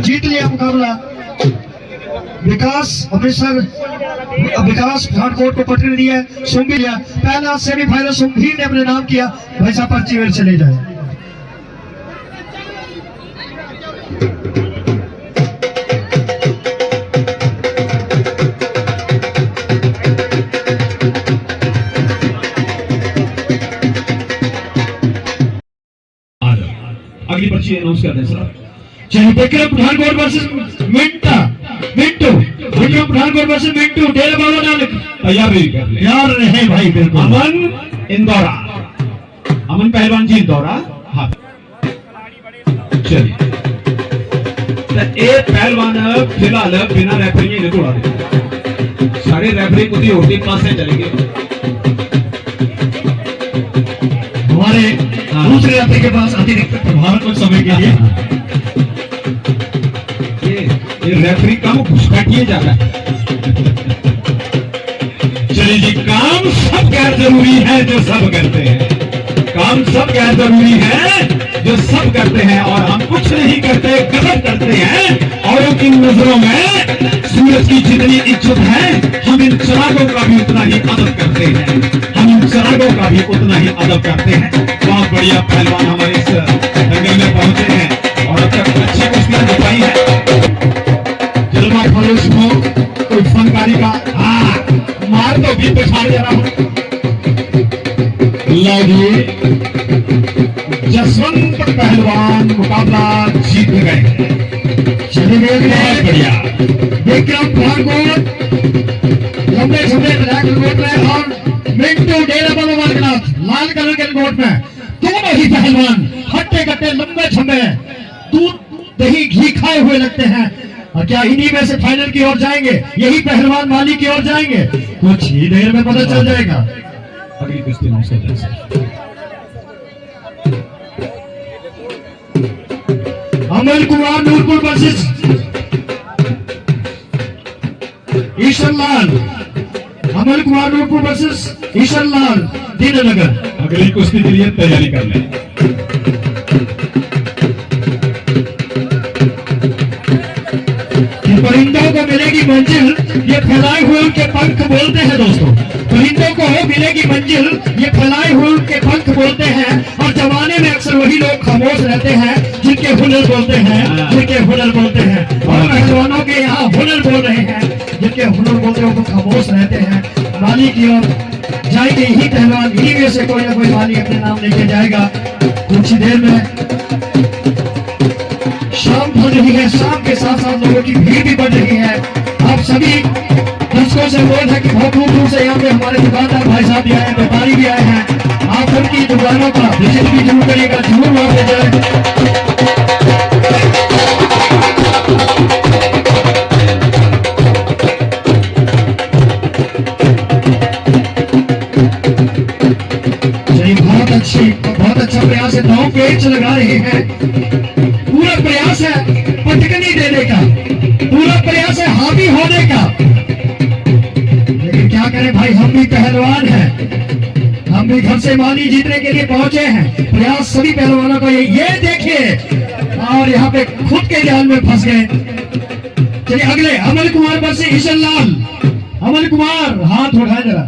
जीत लिया मुकाबला। विकास अमृतसर, विकास पठानकोट को पटक दिया, सुमभीर लिया। पहला सेमीफाइनल सुमभीर ने अपने नाम किया। भाई साहब पर्ची वेल चले जाए।
अगली पर्ची अनाउंस कर दें सर।
चलिए विक्रम पठानकोट वर्सेस मिंटू पठानकोट वर्सेस मिंटू, डेरा बाबा नानक
तैयार रहिए,
यार रहे भाई बिल्कुल।
अमन इंदौरा, अमन पहलवान जी इंदौरा। हाँ चलिए, तो ये पहलवान फिलहाल बिना रेफरी ने उड़ा दे, सारे रेफरी कुछ होती पास से चलेंगे।
हमारे दूसरे रेफरी के पास अतिरिक्त प्रभार कुछ समय के लिए
ये रेफरी काम घुसपैठिए जाता है। चलिए जी, काम सब गैर जरूरी है जो सब करते हैं, काम सब गैर जरूरी है जो सब करते हैं, और हम कुछ नहीं करते, गलत करते हैं। औरों की नजरों में सूरज की जितनी इज्जत है, हम इन चिरागों का भी उतना ही अदब करते हैं, हम इन चिरागों का भी उतना ही अदब करते हैं। बहुत बढ़िया पहलवान हमारे इस दंगल में पहुंचे हैं और अब तक अच्छी कुश्तियां दिखाई है। जलवा फरोश हो कोई फनकारी का मार तो भी पिछाड़ जा रहा हूं। लगे जसवंत पहलवान मुकाबला जीत गए।
चलिए
बहुत बढ़िया।
विक्रम पठानकोट लंबे छंबे ब्लैक कोट में और मिंटू डेरा बाबा नानक लाल कलर के कोट में, दोनों ही पहलवान हट्टे कट्टे लंबे छंबे दूध दही घी खाए हुए लगते हैं। और क्या इन्हीं में से फाइनल की ओर जाएंगे, यही पहलवान माली की ओर जाएंगे? कुछ ही देर में पता चल जाएगा।
अगली कुश्ती अनाउंस कर दें।
अमल कुमार नूरपुर वर्सेस ईश्वर लाल, अमल कुमार नूरपुर वर्सेस ईश्वर लाल दीननगर।
अगली कुश्ती के लिए तैयारी कर लें।
परिंदों को मिलेगी मंजिल, ये फैलाए हुए उनके पंख बोलते हैं दोस्तों। परिंदों को मिलेगी मंजिल, ये फैलाए हुए उनके पंख बोलते हैं। और जमाने में अक्सर वही लोग खामोश रहते हैं जिनके हुनर बोलते हैं, जिनके हुनर बोलते हैं। और पहलवानों के यहाँ हुनर बोल रहे हैं, जिनके हुनर बोलते हैं वो खामोश रहते हैं। माली की ओर जाएंगे यही पहलवान, इन्हीं में से कोई ना कोई माली अपने नाम लेके जाएगा। कुछ ही देर में शाम हो रही है, शाम के साथ साथ लोगों की भीड़ भी बढ़ रही है। आप सभी दर्शकों से बोल है कि बहुत दूर दूर से यहाँ पे हमारे दुकानदार भाई साहब भी आए हैं, व्यापारी भी आए हैं। आप उनकी दुकानों का विजिट भी जरूर करिएगा, जरूर वहां पे जाए। बहुत अच्छा प्रयास है, दांव पेच लगा रहे हैं। पूरा प्रयास है पटकनी देने का, पूरा प्रयास है हावी होने का। लेकिन क्या करें भाई, हम भी पहलवान हैं, हम भी घर से माली जीतने के लिए पहुंचे हैं। प्रयास सभी पहलवानों का ये देखिए, और यहाँ पे खुद के जाल में फंस गए। चलिए अगले अमल कुमार पर से ईश्वर लाल। अमल कुमार हाथ उठाए जरा।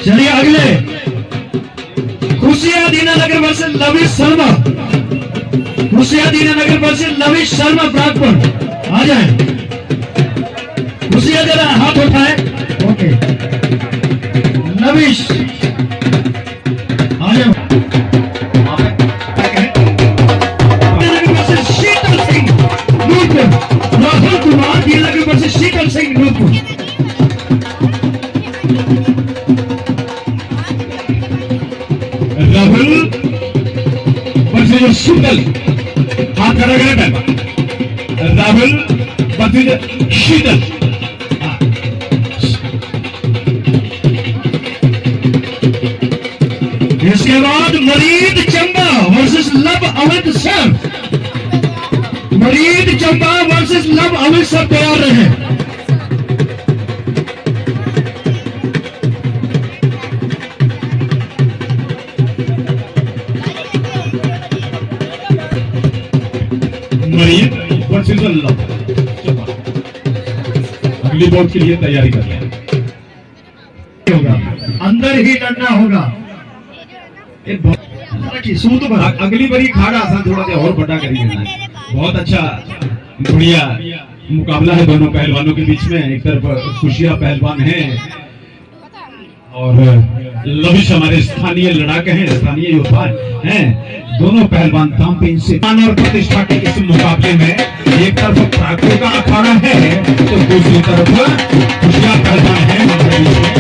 चलिए अगले खुशिया दीनानगर वर्सेस लविश शर्मा, खुशिया दीनानगर वर्सेस लविश शर्मा प्रागपुर। आ जाए खुशिया, जरा हाथ उठाए। ओके लविश आ जाओ। Versus Sheetal Singh Nurpur, Rahul Kumar Dinanagar versus Sheetal Singh Nurpur. Rahul versus Sheetal, हाथ खड़ा करें पहलवान।
राहुल वर्सेस शीतल।
इसके बाद Marid Chamba versus Luv Amit sir. Marid Chamba versus Luv Amit sir तैयार रहे।
मरीद वर्सेस लव। अगली बात के लिए तैयारी कर लें।
होगा अंदर ही लड़ना होगा।
अगली बारी खाड़ा आसान थोड़ा सा और बड़ा करेंगे। बहुत अच्छा बढ़िया मुकाबला है दोनों पहलवानों के बीच में। एक तरफ खुशियां पहलवान हैं और लविश हमारे स्थानीय लड़ाके हैं, स्थानीय योद्धा हैं। दोनों पहलवान दामपेंच से और प्रतिष्ठा के इस मुकाबले में एक तरफ प्राकृतिक का अखाड़ा है तो दूसरी तरफ खुशियां पहलवान है हमारे बीच में।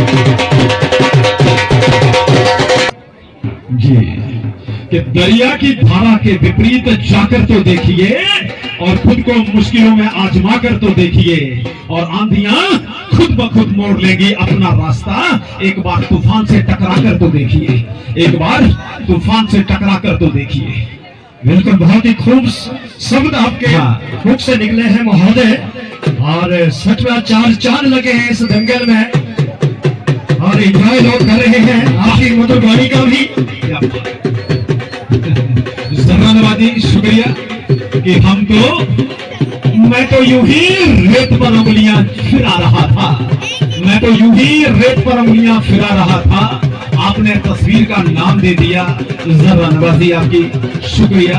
जी कि दरिया की धारा के विपरीत जाकर तो देखिए और खुद को मुश्किलों में आजमा कर तो देखिए और आंधियां खुद ब खुद मोड़ लेगी अपना रास्ता। एक बार तूफान से टकरा कर तो देखिए, एक बार तूफान से टकरा कर तो देखिए।
बिल्कुल बहुत ही खूब शब्द आपके मुख से निकले हैं महोदय और सच में चार चांद लगे हैं इस दंगल में और एंजॉय लोग कर रहे हैं आपकी मधुर वाणी का भी।
धन्यवादी शुक्रिया कि मैं तो यूं ही रेत पर उंगलियां फिरा रहा था। मैं तो यूं ही रेत पर उंगलियां फिरा रहा था। आपने तस्वीर का नाम दे दिया। जरा नवाजी आपकी शुक्रिया।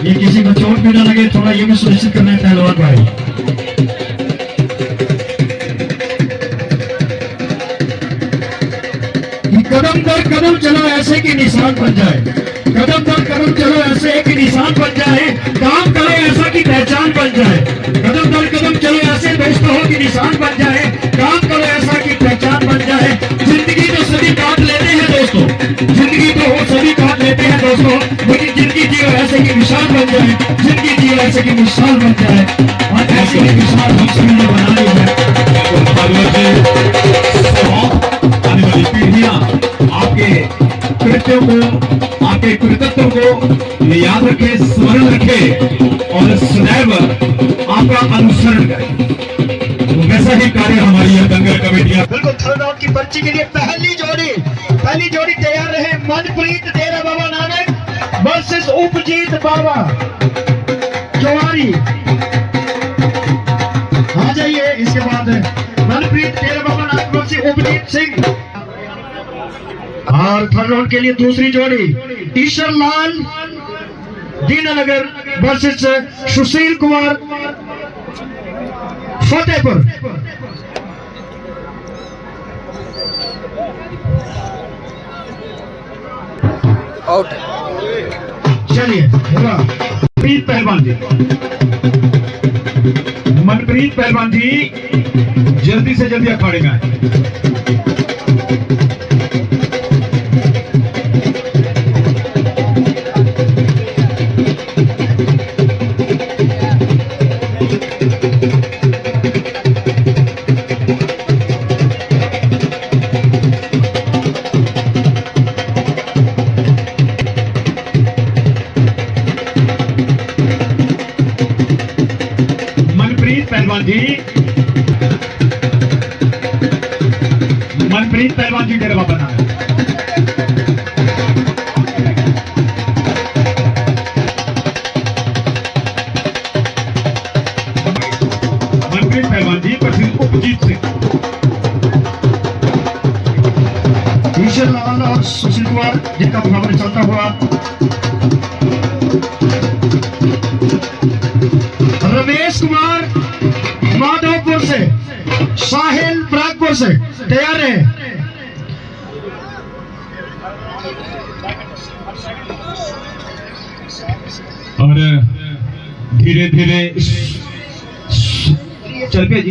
ये किसी को चोट भी ना लगे थोड़ा ये भी सुनिश्चित करना है पहलवान भाई। कदम दर कदम चलो ऐसे की निशान बन जाए। कदम दर कदम चलो ऐसे की निशान बन जाए। काम करो ऐसा की पहचान बन जाए। कदम दर कदम चलो ऐसे दोस्तों हो की निशान बन जाए। काम करो ऐसा की पहचान बन जाए। जिंदगी तो सभी काट लेते हैं दोस्तों, जिंदगी तो वो सभी काट लेते हैं दोस्तों, लेकिन जिंदगी जियो ऐसे की मिसाल बन जाए। जिंदगी जियो ऐसे की मिसाल बन जाए और ऐसे की मिसाल हम सभी ने बनाई है।
आने वाली पीढ़ियां आपके कृत्यों को, आपके कृतित्व को याद रखे, स्मरण रखे और सदैव आपका अनुसरण करे। तो वैसा ही कार्य हमारी यह दंगल कमेटियां।
बिल्कुल थर्ड राउंड की पर्ची के लिए पहली जोड़ी तैयार रहे। मनप्रीत डेरा बाबा नानक वर्सेस उपजीत बाबा चौहारी। आ जाइए। इसके बाद मनप्रीत डेरा बाबा नानक वर्सेस उपजीत सिंह। और थर्ड राउंड के लिए दूसरी जोड़ी ईश्वर लाल दीनानगर वर्सेस सुशील कुमार फतेहपुर।
आउट।
चलिए
मनप्रीत पहलवान जी, मनप्रीत पहलवान जी जल्दी से जल्दी अखाड़े में आए। पहलवान जी, मनप्रीत पहलवान जी डेरा बाबा नानक। मनप्रीत पहलवान जी प्रसिद्ध उपजीत सिंह।
ईश्वर लाल और सुशील कुमार जिनका मुकाबला चलता हुआ। रमेश कुमार माधवपुर से, साहिल प्रागपुर से तैयार है।
और धीरे धीरे चल पे जी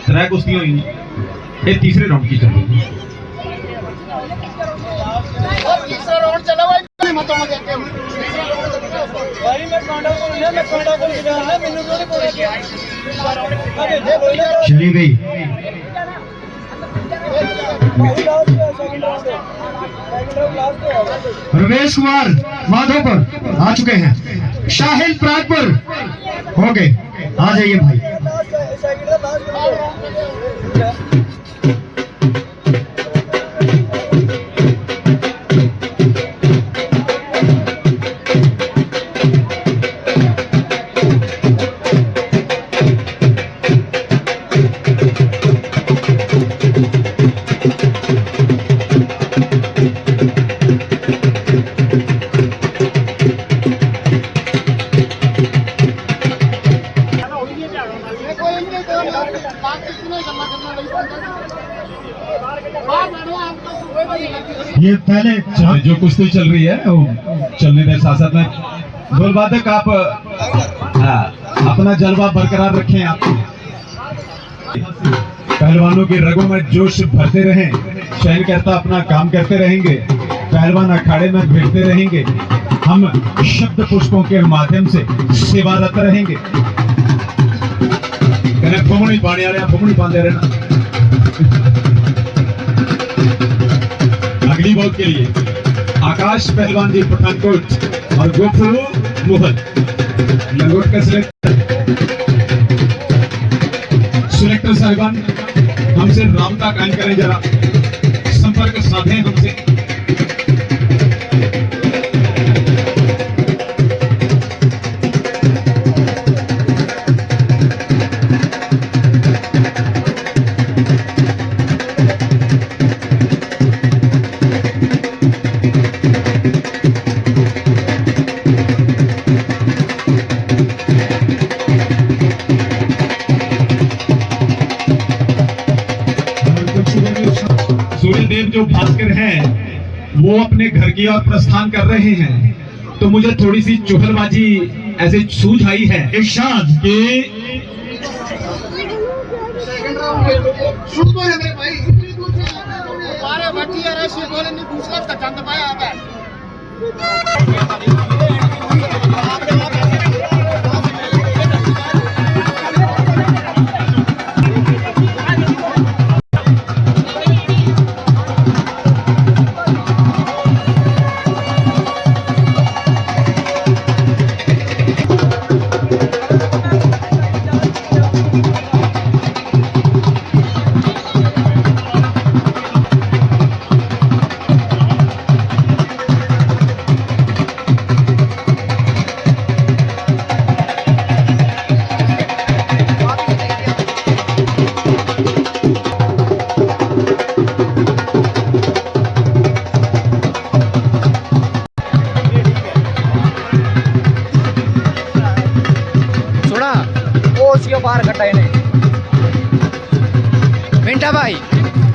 ट्रैक कुश्ती हुई ये तीसरे राउंड की चल रही है।
चली गई रमेश कुमार माधोपुर आ चुके हैं, शाहिल प्रागपुर हो गए, आ जाइए भाई। ये पहले
जो कुश्ती चल रही है वो चलने दें, साथ साथ में गोलबाधक आप अपना जलवा बरकरार रखें। आप पहलवानों की रगों में जोश भरते रहें, शहर कहता अपना काम करते रहेंगे, पहलवान अखाड़े में भिड़ते रहेंगे, हम शब्द पुष्पों के माध्यम से सेवारत रहेंगे। फुमनी पाने वाले फुमनी पाते रहना। अगली बॉल के लिए आकाश पहलवान जी पठानकोट और गोफू मोहन लंगोट का सिलेक्टर साहिबान हमसे राबता कायम करें, जरा संपर्क साधें हमसे। सूर्यदेव जो भास्कर हैं वो अपने घर की ओर प्रस्थान कर रहे हैं, तो मुझे थोड़ी सी चुहलबाजी ऐसे सूझ आई है इरशाद के
बाहर कटा इन्हें मिंटा भाई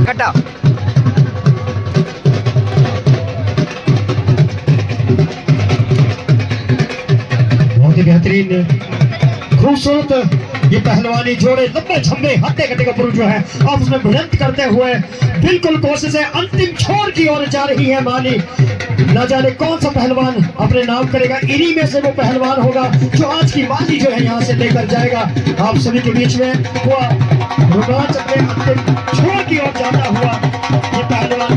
कटा।
बहुत ही बेहतरीन खूबसूरत ये पहलवानी जोड़े, लंबे छम्बे हत्ते कटे का पुरुष जो है आपस में भिड़ंत करते हुए बिल्कुल कोशिश है अंतिम छोर की ओर जा रही है माली। न जाने कौन सा पहलवान अपने नाम करेगा, इन्हीं में से वो पहलवान होगा जो आज की माली जो है यहाँ से लेकर जाएगा आप सभी के बीच में। वो रोमांच अपने अंतिम छोर की ओर जाता हुआ ये पहलवान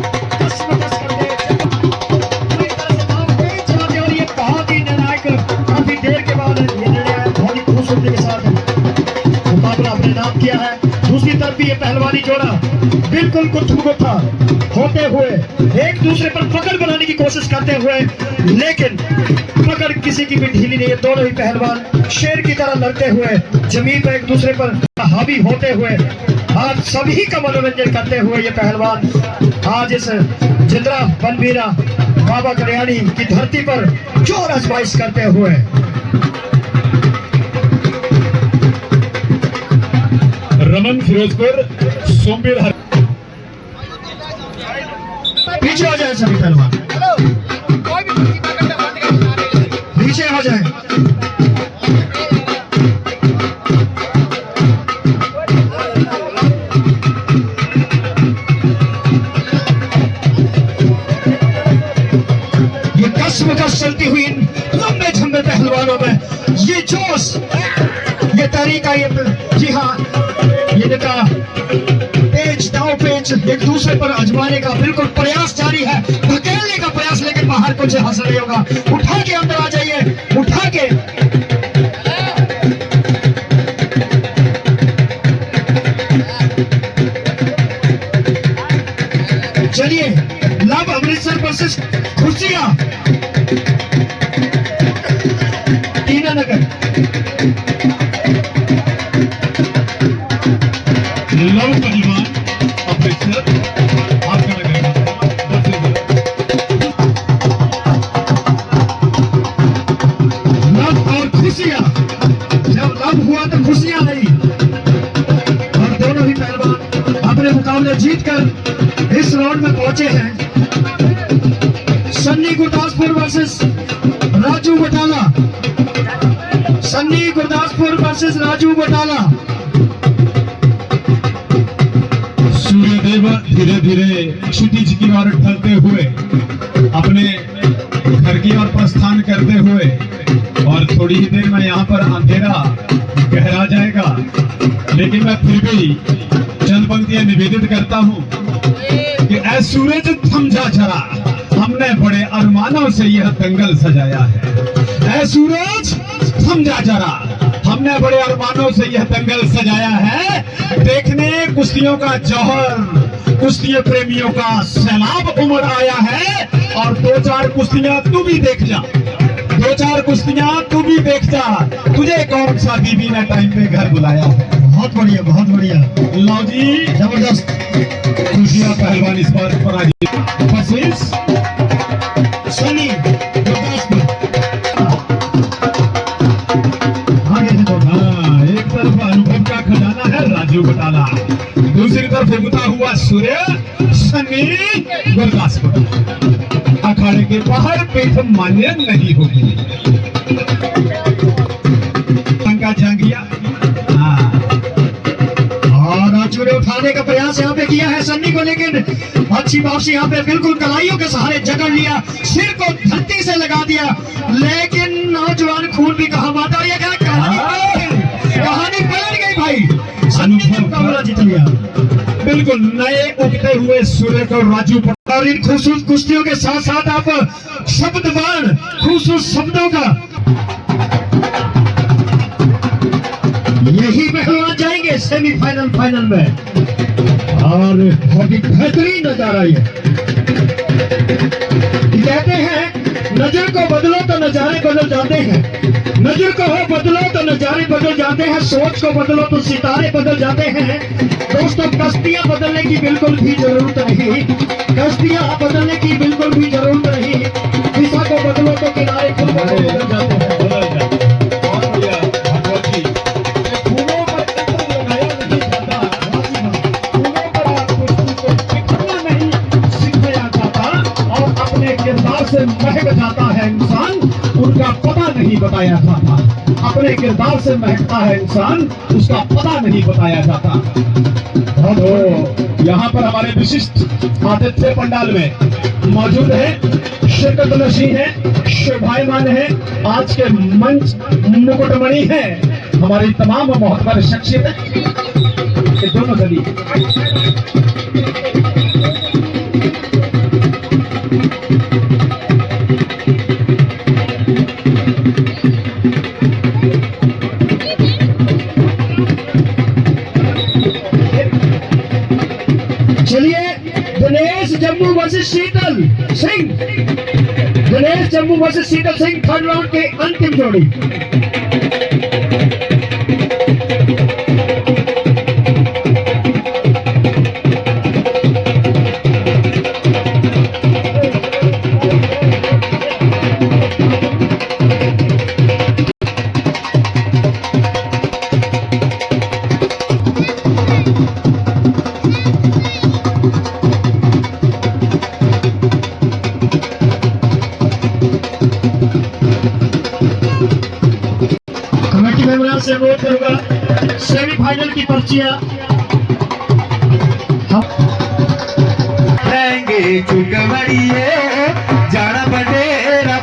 और ये बहुत ही निर्णायक काफी देर के बाद ये निर्णय बहुत ही खूबसूरती के साथ मुकाबला अपने नाम किया है। दूसरी तरफ भी ये पहलवानी जोड़ा बिल्कुल गुत्थमगुत्था होते हुए एक दूसरे पर पकड़ बनाने की कोशिश करते हुए, लेकिन पकड़ किसी की भी ढीली नहीं है। दोनों ही पहलवान शेर की तरह लड़ते हुए जमीन पर एक दूसरे पर हावी होते हुए आज सभी का मनोरंजन करते हुए ये पहलवान आज इस जिंद्रा बनबीरा बाबा कल्याणी की धरती पर जोर आजमाइश करते हुए
रमन फिरोजपुर सोमवीर
पीछे हो जाए सभी पहलवान, पीछे हो जाए। ये 10 कश्मकश चलती हुई इन लंबे झंबे पहलवानों में ये जोश, ये तरीका, ये जी हाँ, ये इनका पेच दाव पेच एक दूसरे पर आजमाने का बिल्कुल प्रयास जारी है, धकेलने का प्रयास, लेकिन बाहर कुछ हासिल नहीं होगा। उठा के अंदर आ जाइए, उठा के। चलिए, लव अमृतसर वर्सेस खुशियां दीनानगर।
लव पहलवान अमृतसर आपका लगेगा
लव और खुशियां, जब लव हुआ तो खुशियां नहीं, और दोनों ही पहलवान अपने मुकाबले जीतकर इस राउंड में पहुंचे हैं। Sunny Gurdaspur versus Raju Batala, Sunny Gurdaspur versus Raju Batala.
सूर्यदेव धीरे धीरे क्षितिज की ओर ढलते हुए अपने घर की ओर प्रस्थान करते हुए, और थोड़ी ही देर में यहाँ पर अंधेरा गहरा जाएगा, लेकिन मैं फिर भी चंद पंक्तियां निवेदित करता हूँ कि ऐ सूरज थम जा जरा, हमने बड़े अरमानों से यह दंगल सजाया है। ऐ सूरज थम जा जरा, हमने बड़े अरमानों से यह दंगल सजाया है। देखने कुश्तियों का जौहर, कुश्ती प्रेमियों का सैलाब उमड़ आया है, और दो चार कुश्तियां तू भी देख जा, दो चार कुश्तियां तू भी देख जा, तुझे कौन सा बीबी ने टाइम पे घर बुलाया है।
बहुत बढ़िया, बहुत बढ़िया,
लो जी,
जबरदस्त।
खुशियां पहलवान इस बार पराजित। बसीस
सनी गुरदासपुर,
हाँ, एक तरफ अनुभव का खजाना है राजू बटाला, दूसरी तरफ उगता हुआ सूर्य सनी गुरदासपुर। अखाड़े के बाहर पीठ मान्य नहीं होगी। जांगिया, हाँ,
और राजू ने उठाने का प्रयास यहाँ पे किया है सन्नी को, लेकिन अच्छी वापसी यहाँ पे बिल्कुल कलाइयों के सहारे जकड़ लिया, सिर को धरती से लगा दिया, लेकिन नौजवान खून भी कहा माता, ये क्या कहानी पलट गई भाई। सन्नी ने मुकाबला जीत लिया।
बिल्कुल नए उगते हुए सूर्य को राजू बटाला।
और इन खूबसूरत कुश्तियों के साथ साथ आप शब्दवान खूबसूरत शब्दों का यही पहलवान जाएंगे सेमीफाइनल, फाइनल में, और बहुत ही बेहतरीन नजारा ये। कहते हैं नजर को बदलो तो नजारे बदल जाते हैं, नजर को बदलो तो नजारे बदल जाते हैं, सोच को बदलो तो सितारे बदल जाते हैं। दोस्तों, कश्तियां बदलने की बिल्कुल भी जरूरत नहीं, कश्तियां बदलने की बिल्कुल भी जरूरत नहीं, दिशा को बदलो तो किनारे खुद बदल जाते हैं।
से महक जाता है इंसान, उनका पता नहीं बताया जाता, अपने किरदार से महकता है इंसान, उसका पता नहीं बताया जाता। तो यहाँ पर हमारे विशिष्ट आतिथ्य पंडाल में मौजूद है, शिरकत नशी है, शोभायमान है, आज के मंच मुकुटमणि है, हमारी तमाम मोहतबर शख्सियत दोनों गली।
चलिए, Dinesh Jammu versus Sheetal Singh, Dinesh Jammu versus Sheetal Singh, third round के अंतिम जोड़ी। से अनुरोध करूंगा, सेमीफाइनल की पर्चियां
चुकवड़िए जाना बडेरा।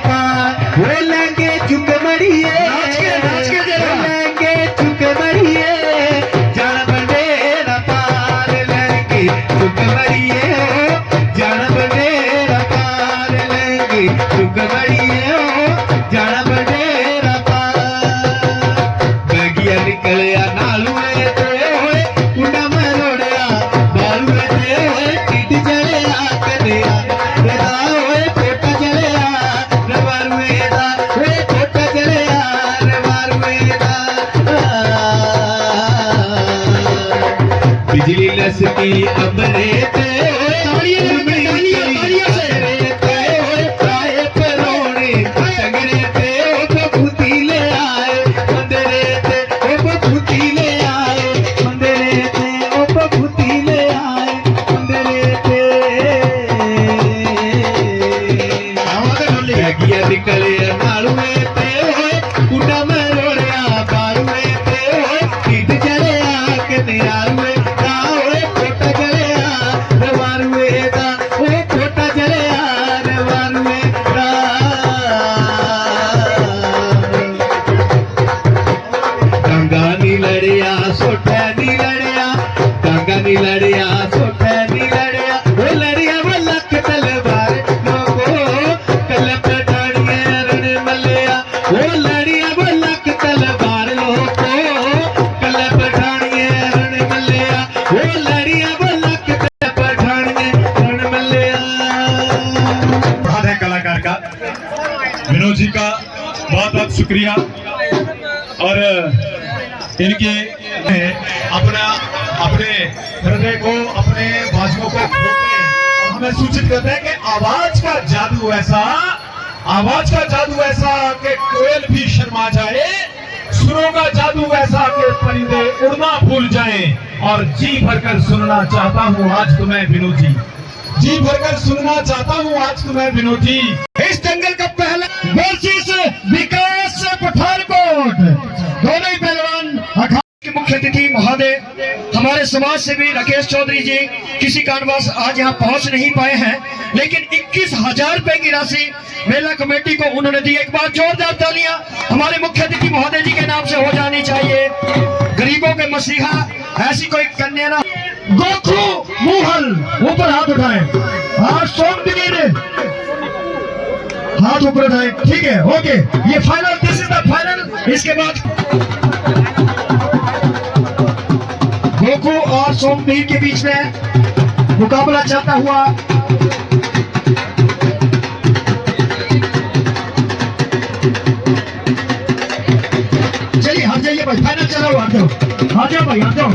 विनोद जी का बहुत बहुत शुक्रिया। और इनके अपने हृदय को, अपने बाजुओं को खोलते हैं और हमें सूचित करते हैं कि आवाज का जादू ऐसा कि कोयल भी शर्मा जाए, सुरों का जादू ऐसा कि परिंदे उड़ना भूल जाएं। और जी भरकर सुनना चाहता हूँ आज तुम्हें विनोद जी, जी भरकर सुनना चाहता हूँ आज तुम्हें विनोद जी।
इस दंगल का पहला वर्सेस विकास पठानकोट, दोनों ही पहलवान अखाड़े के मुख्य अतिथि महोदय हमारे समाज सेवी राकेश चौधरी जी किसी कारणवश आज यहाँ पहुँच नहीं पाए हैं, लेकिन 21,000 रुपए की राशि मेला कमेटी को उन्होंने दी। एक बार जोरदार तालियां हमारे मुख्य अतिथि महोदय जी के नाम से हो जानी चाहिए। गरीबों के मसीहा ऐसी कोई कन्या ना। गोखू मुहल ऊपर हाथ उठाए, हाथ सोमवीर हाथ ऊपर उठाए, ठीक है, ओके। ये final, this is the final. इसके बाद गोखू और सोमवीर के बीच में मुकाबला चलता हुआ। चलिए हट जाइए भाई, फाइनल चला हुआ, हट जाओ भाई, हट जाओ,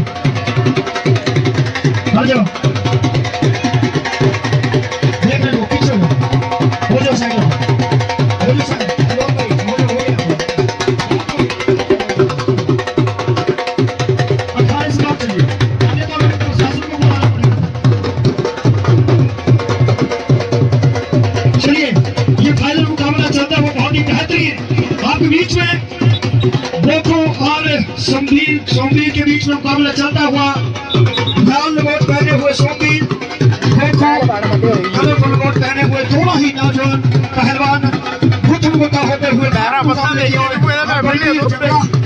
हट जाओ। देख लो पीछे हो जाओ, साइड हो जाओ, साइड हो भाई, हो गया। 28 मिनट चलिए, आने वाले प्रशासन को बुलाना पड़ेगा। चलिए ये फाइनल मुकाबला चलता हुआ बहुत ही बेहतरीन आपके बीच में गोखू और सोमवीर के बीच में मुकाबला चलता हुआ। लाल लंगोट पहने हुए सोमवीर, गोखू कलरफुल लंगोट पहने हुए, दोनों ही नौजवान पहलवान गुथमुगुता होते हुए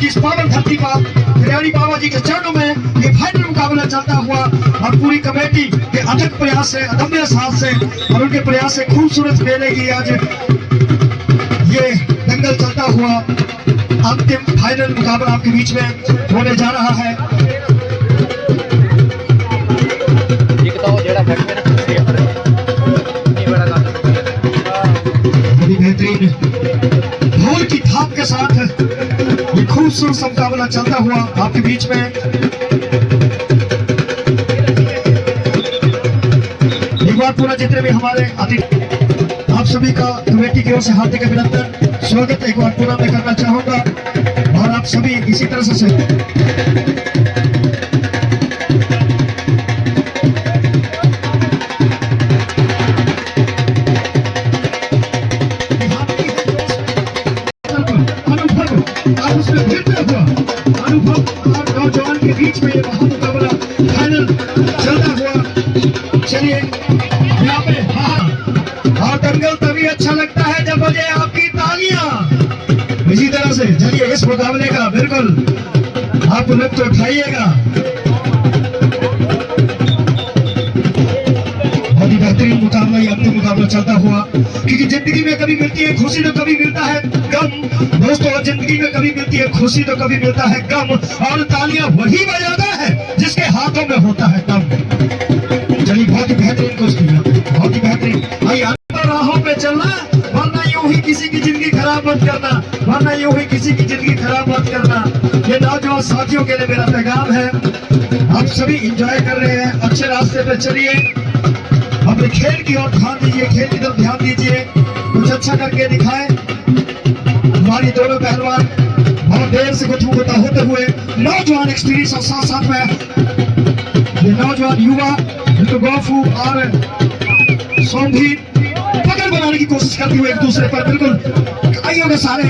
इस पावन धरती पर हरियाणी बाबा जी के चरणों में ये फाइनल मुकाबला चलता हुआ। और पूरी कमेटी के अथक प्रयास से, अदम्य साहस से और उनके प्रयास से खूबसूरत मेले की आज ये दंगल चलता हुआ अंतिम फाइनल मुकाबला आपके बीच में होने जा रहा है। बड़ी बेहतरीन ढोल की थाप के साथ ये खूबसूरत मुकाबला चलता हुआ आपके बीच में। एक बार पूरा जितने भी हमारे अतिथि, आप सभी का कमेटी की ओर से हार्दिक अभिनंदन, स्वागत एक बार पूरा मैं करना चाहूंगा। और आप सभी इसी तरह से अनुभव और नौजवान के बीच में ये महामुकाबला फाइनल चलता हुआ। चलिए यहाँ पे और दंगल तभी अच्छा लगता है जब बजे आपकी तालियां। इसी तरह से चलिए इस मुकाबले का बिल्कुल आप लुत्फ तो उठाइएगा। बहुत ही बेहतरीन मुकाबला, ये अंतिम मुकाबला चलता हुआ, क्योंकि जिंदगी में कभी मिलती है खुशी तो कभी मिलता है गम। दोस्तों जिंदगी में कभी मिलती है खुशी तो कभी मिलता है गम, और तालियां वही बजाता है जिसके हाथों में होता है दम। चलिए बहुत ही बेहतरीन कुश्ती, बहुत ही बेहतरीन। भाई राहों पे चलना, वरना यूं ही किसी की जिंदगी खराब मत करना, वरना यूं ही किसी की जिंदगी खराब मत करना। ये नौजवान साथियों के लिए मेरा पैगाम है। आप सभी एंजॉय कर रहे हैं, अच्छे रास्ते पे चलिए, अपने खेल की ओर ध्यान दीजिए, खेल की तरफ ध्यान दीजिए, कुछ अच्छा करके दिखाएं। हमारी दोनों पहलवान बहुत देर से गुथमुगुता होते हुए नौजवान एक्सपीरियंस और साथ साथ में ये नौजवान युवा गोखू और सोमवीर पकड़ बनाने की कोशिश करते हुए एक दूसरे पर बिल्कुल कईयों के सारे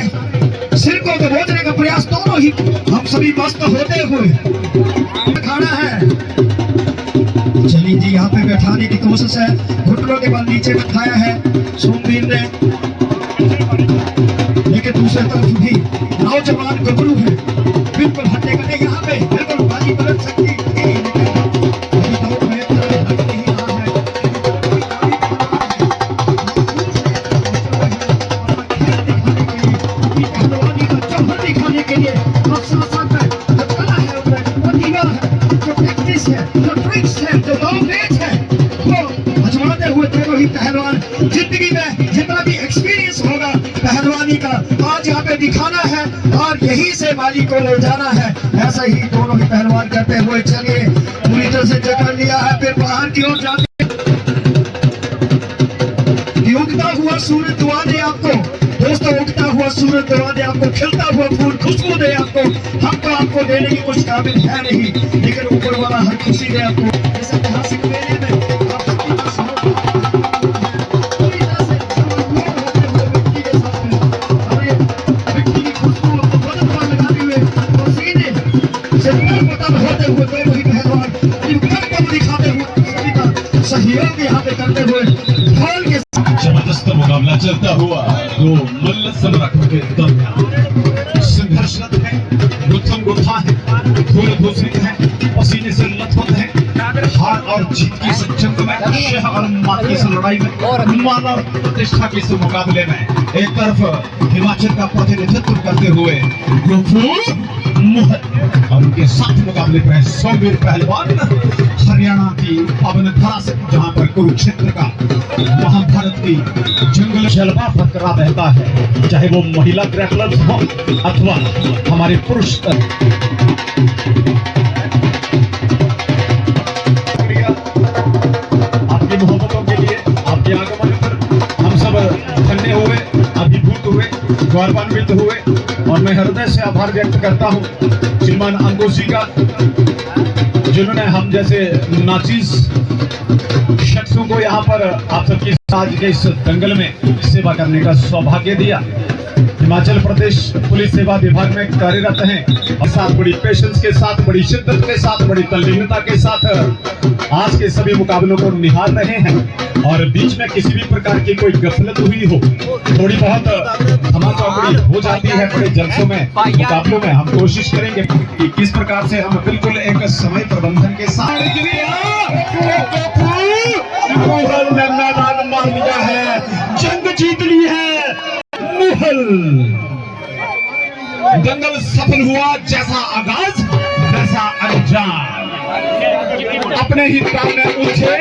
सिर को दबोचने का प्रयास, दोनों ही हम सभी मस्त होते हुए खाना है। चलिए जी यहाँ पे बैठाने की कोशिश है, घुटनों के बल नीचे बैठाया है सोमवीर ने, लेकिन दूसरे तरफ भी नौजवान गबरू है, बिल्कुल हटने का नहीं। यहाँ पे बिल्कुल बाजी पलट सकती है, दिखाने के लिए जो प्रैक्टिस है, जो ट्रिक्स है, जो नॉलेज है, वो आजमाते हुए दोनों ही पहलवान जिंदगी में जितना भी एक्सपीरियंस होगा पहलवानी का आज यहाँ पे दिखाना है और यही से बाजी को ले जाना है। ऐसा ही दोनों ही पहलवान करते हुए चलिए, पूरी तरह से जकड़ लिया है, फिर बाहर की ओर जाते उगता हुआ सूरज दुआ दे आपको दोस्तों, उगता हुआ सूरज दुआ दे आपको, खिलता हुआ फूल खुशबू दे आपको। हम तो आपको देने की कुछ काबिल है नहीं, लेकिन ऊपर वाला हर खुशी दे आपको। इस ऐतिहासिक मेले में आप सबकी पूरी तरह से मिट्टी के साथ में और ये मिट्टी की खुशबू को बदन पर लगाते हुए पसीने से तन होते हुए दोनों ही पहलवान इन को दिखाते हुए सभी का सहयोग यहाँ पे करते हुए ढोल के
जबरदस्त मुकाबला चलता हुआ दो मल्ल सम्राटों के दरमियान संघर्षरत है, गुत्थम गुत्था है, धूल धूसरित है, पसीने से लथपथ है। हार और जीत की इस जंग में, शह और मात की इस लड़ाई में, मानव प्रतिष्ठा के इस मुकाबले में एक तरफ हिमाचल का प्रतिनिधित्व करते हुए और उनके साथ मुकाबले पर सौवीर पहलवान हरियाणा की पावन धरा से, जहां पर कुरुक्षेत्र का महाभारत की जंगल जलवा बरकरार रहता है, चाहे वो महिला ग्रैपलर्स हो अथवा हमारे पुरुष। आपकी मोहब्बतों के लिए, आपके आगमन पर हम सब धन्य हुए, अभिभूत हुए, गौरवान्वित हुए और मैं हृदय से आभार व्यक्त करता हूँ श्रीमान अंकुश जी का, जिन्होंने हम जैसे नाचीज शख्सों को यहाँ पर आप सबकी आज के इस दंगल में सेवा करने का सौभाग्य दिया। हिमाचल प्रदेश पुलिस सेवा विभाग में कार्यरत हैं और साथ बड़ी पेशेंस के साथ, बड़ी शिद्दत के साथ, बड़ी तल्लीनता के साथ आज के सभी मुकाबलों को निहार रहे हैं और बीच में किसी भी प्रकार की कोई गफलत हुई हो, थोड़ी बहुत धमाचौकड़ी हो जाती है बड़े जलसों में, मुकाबलों में, हम कोशिश करेंगे कि किस प्रकार से हम बिल्कुल एक समय प्रबंधन के साथ मैदान मार लिया है, जंग जीत ली है मुहल। दंगल सफल हुआ, जैसा आगाज वैसा अंजाम। अपने ही ताल में उलझे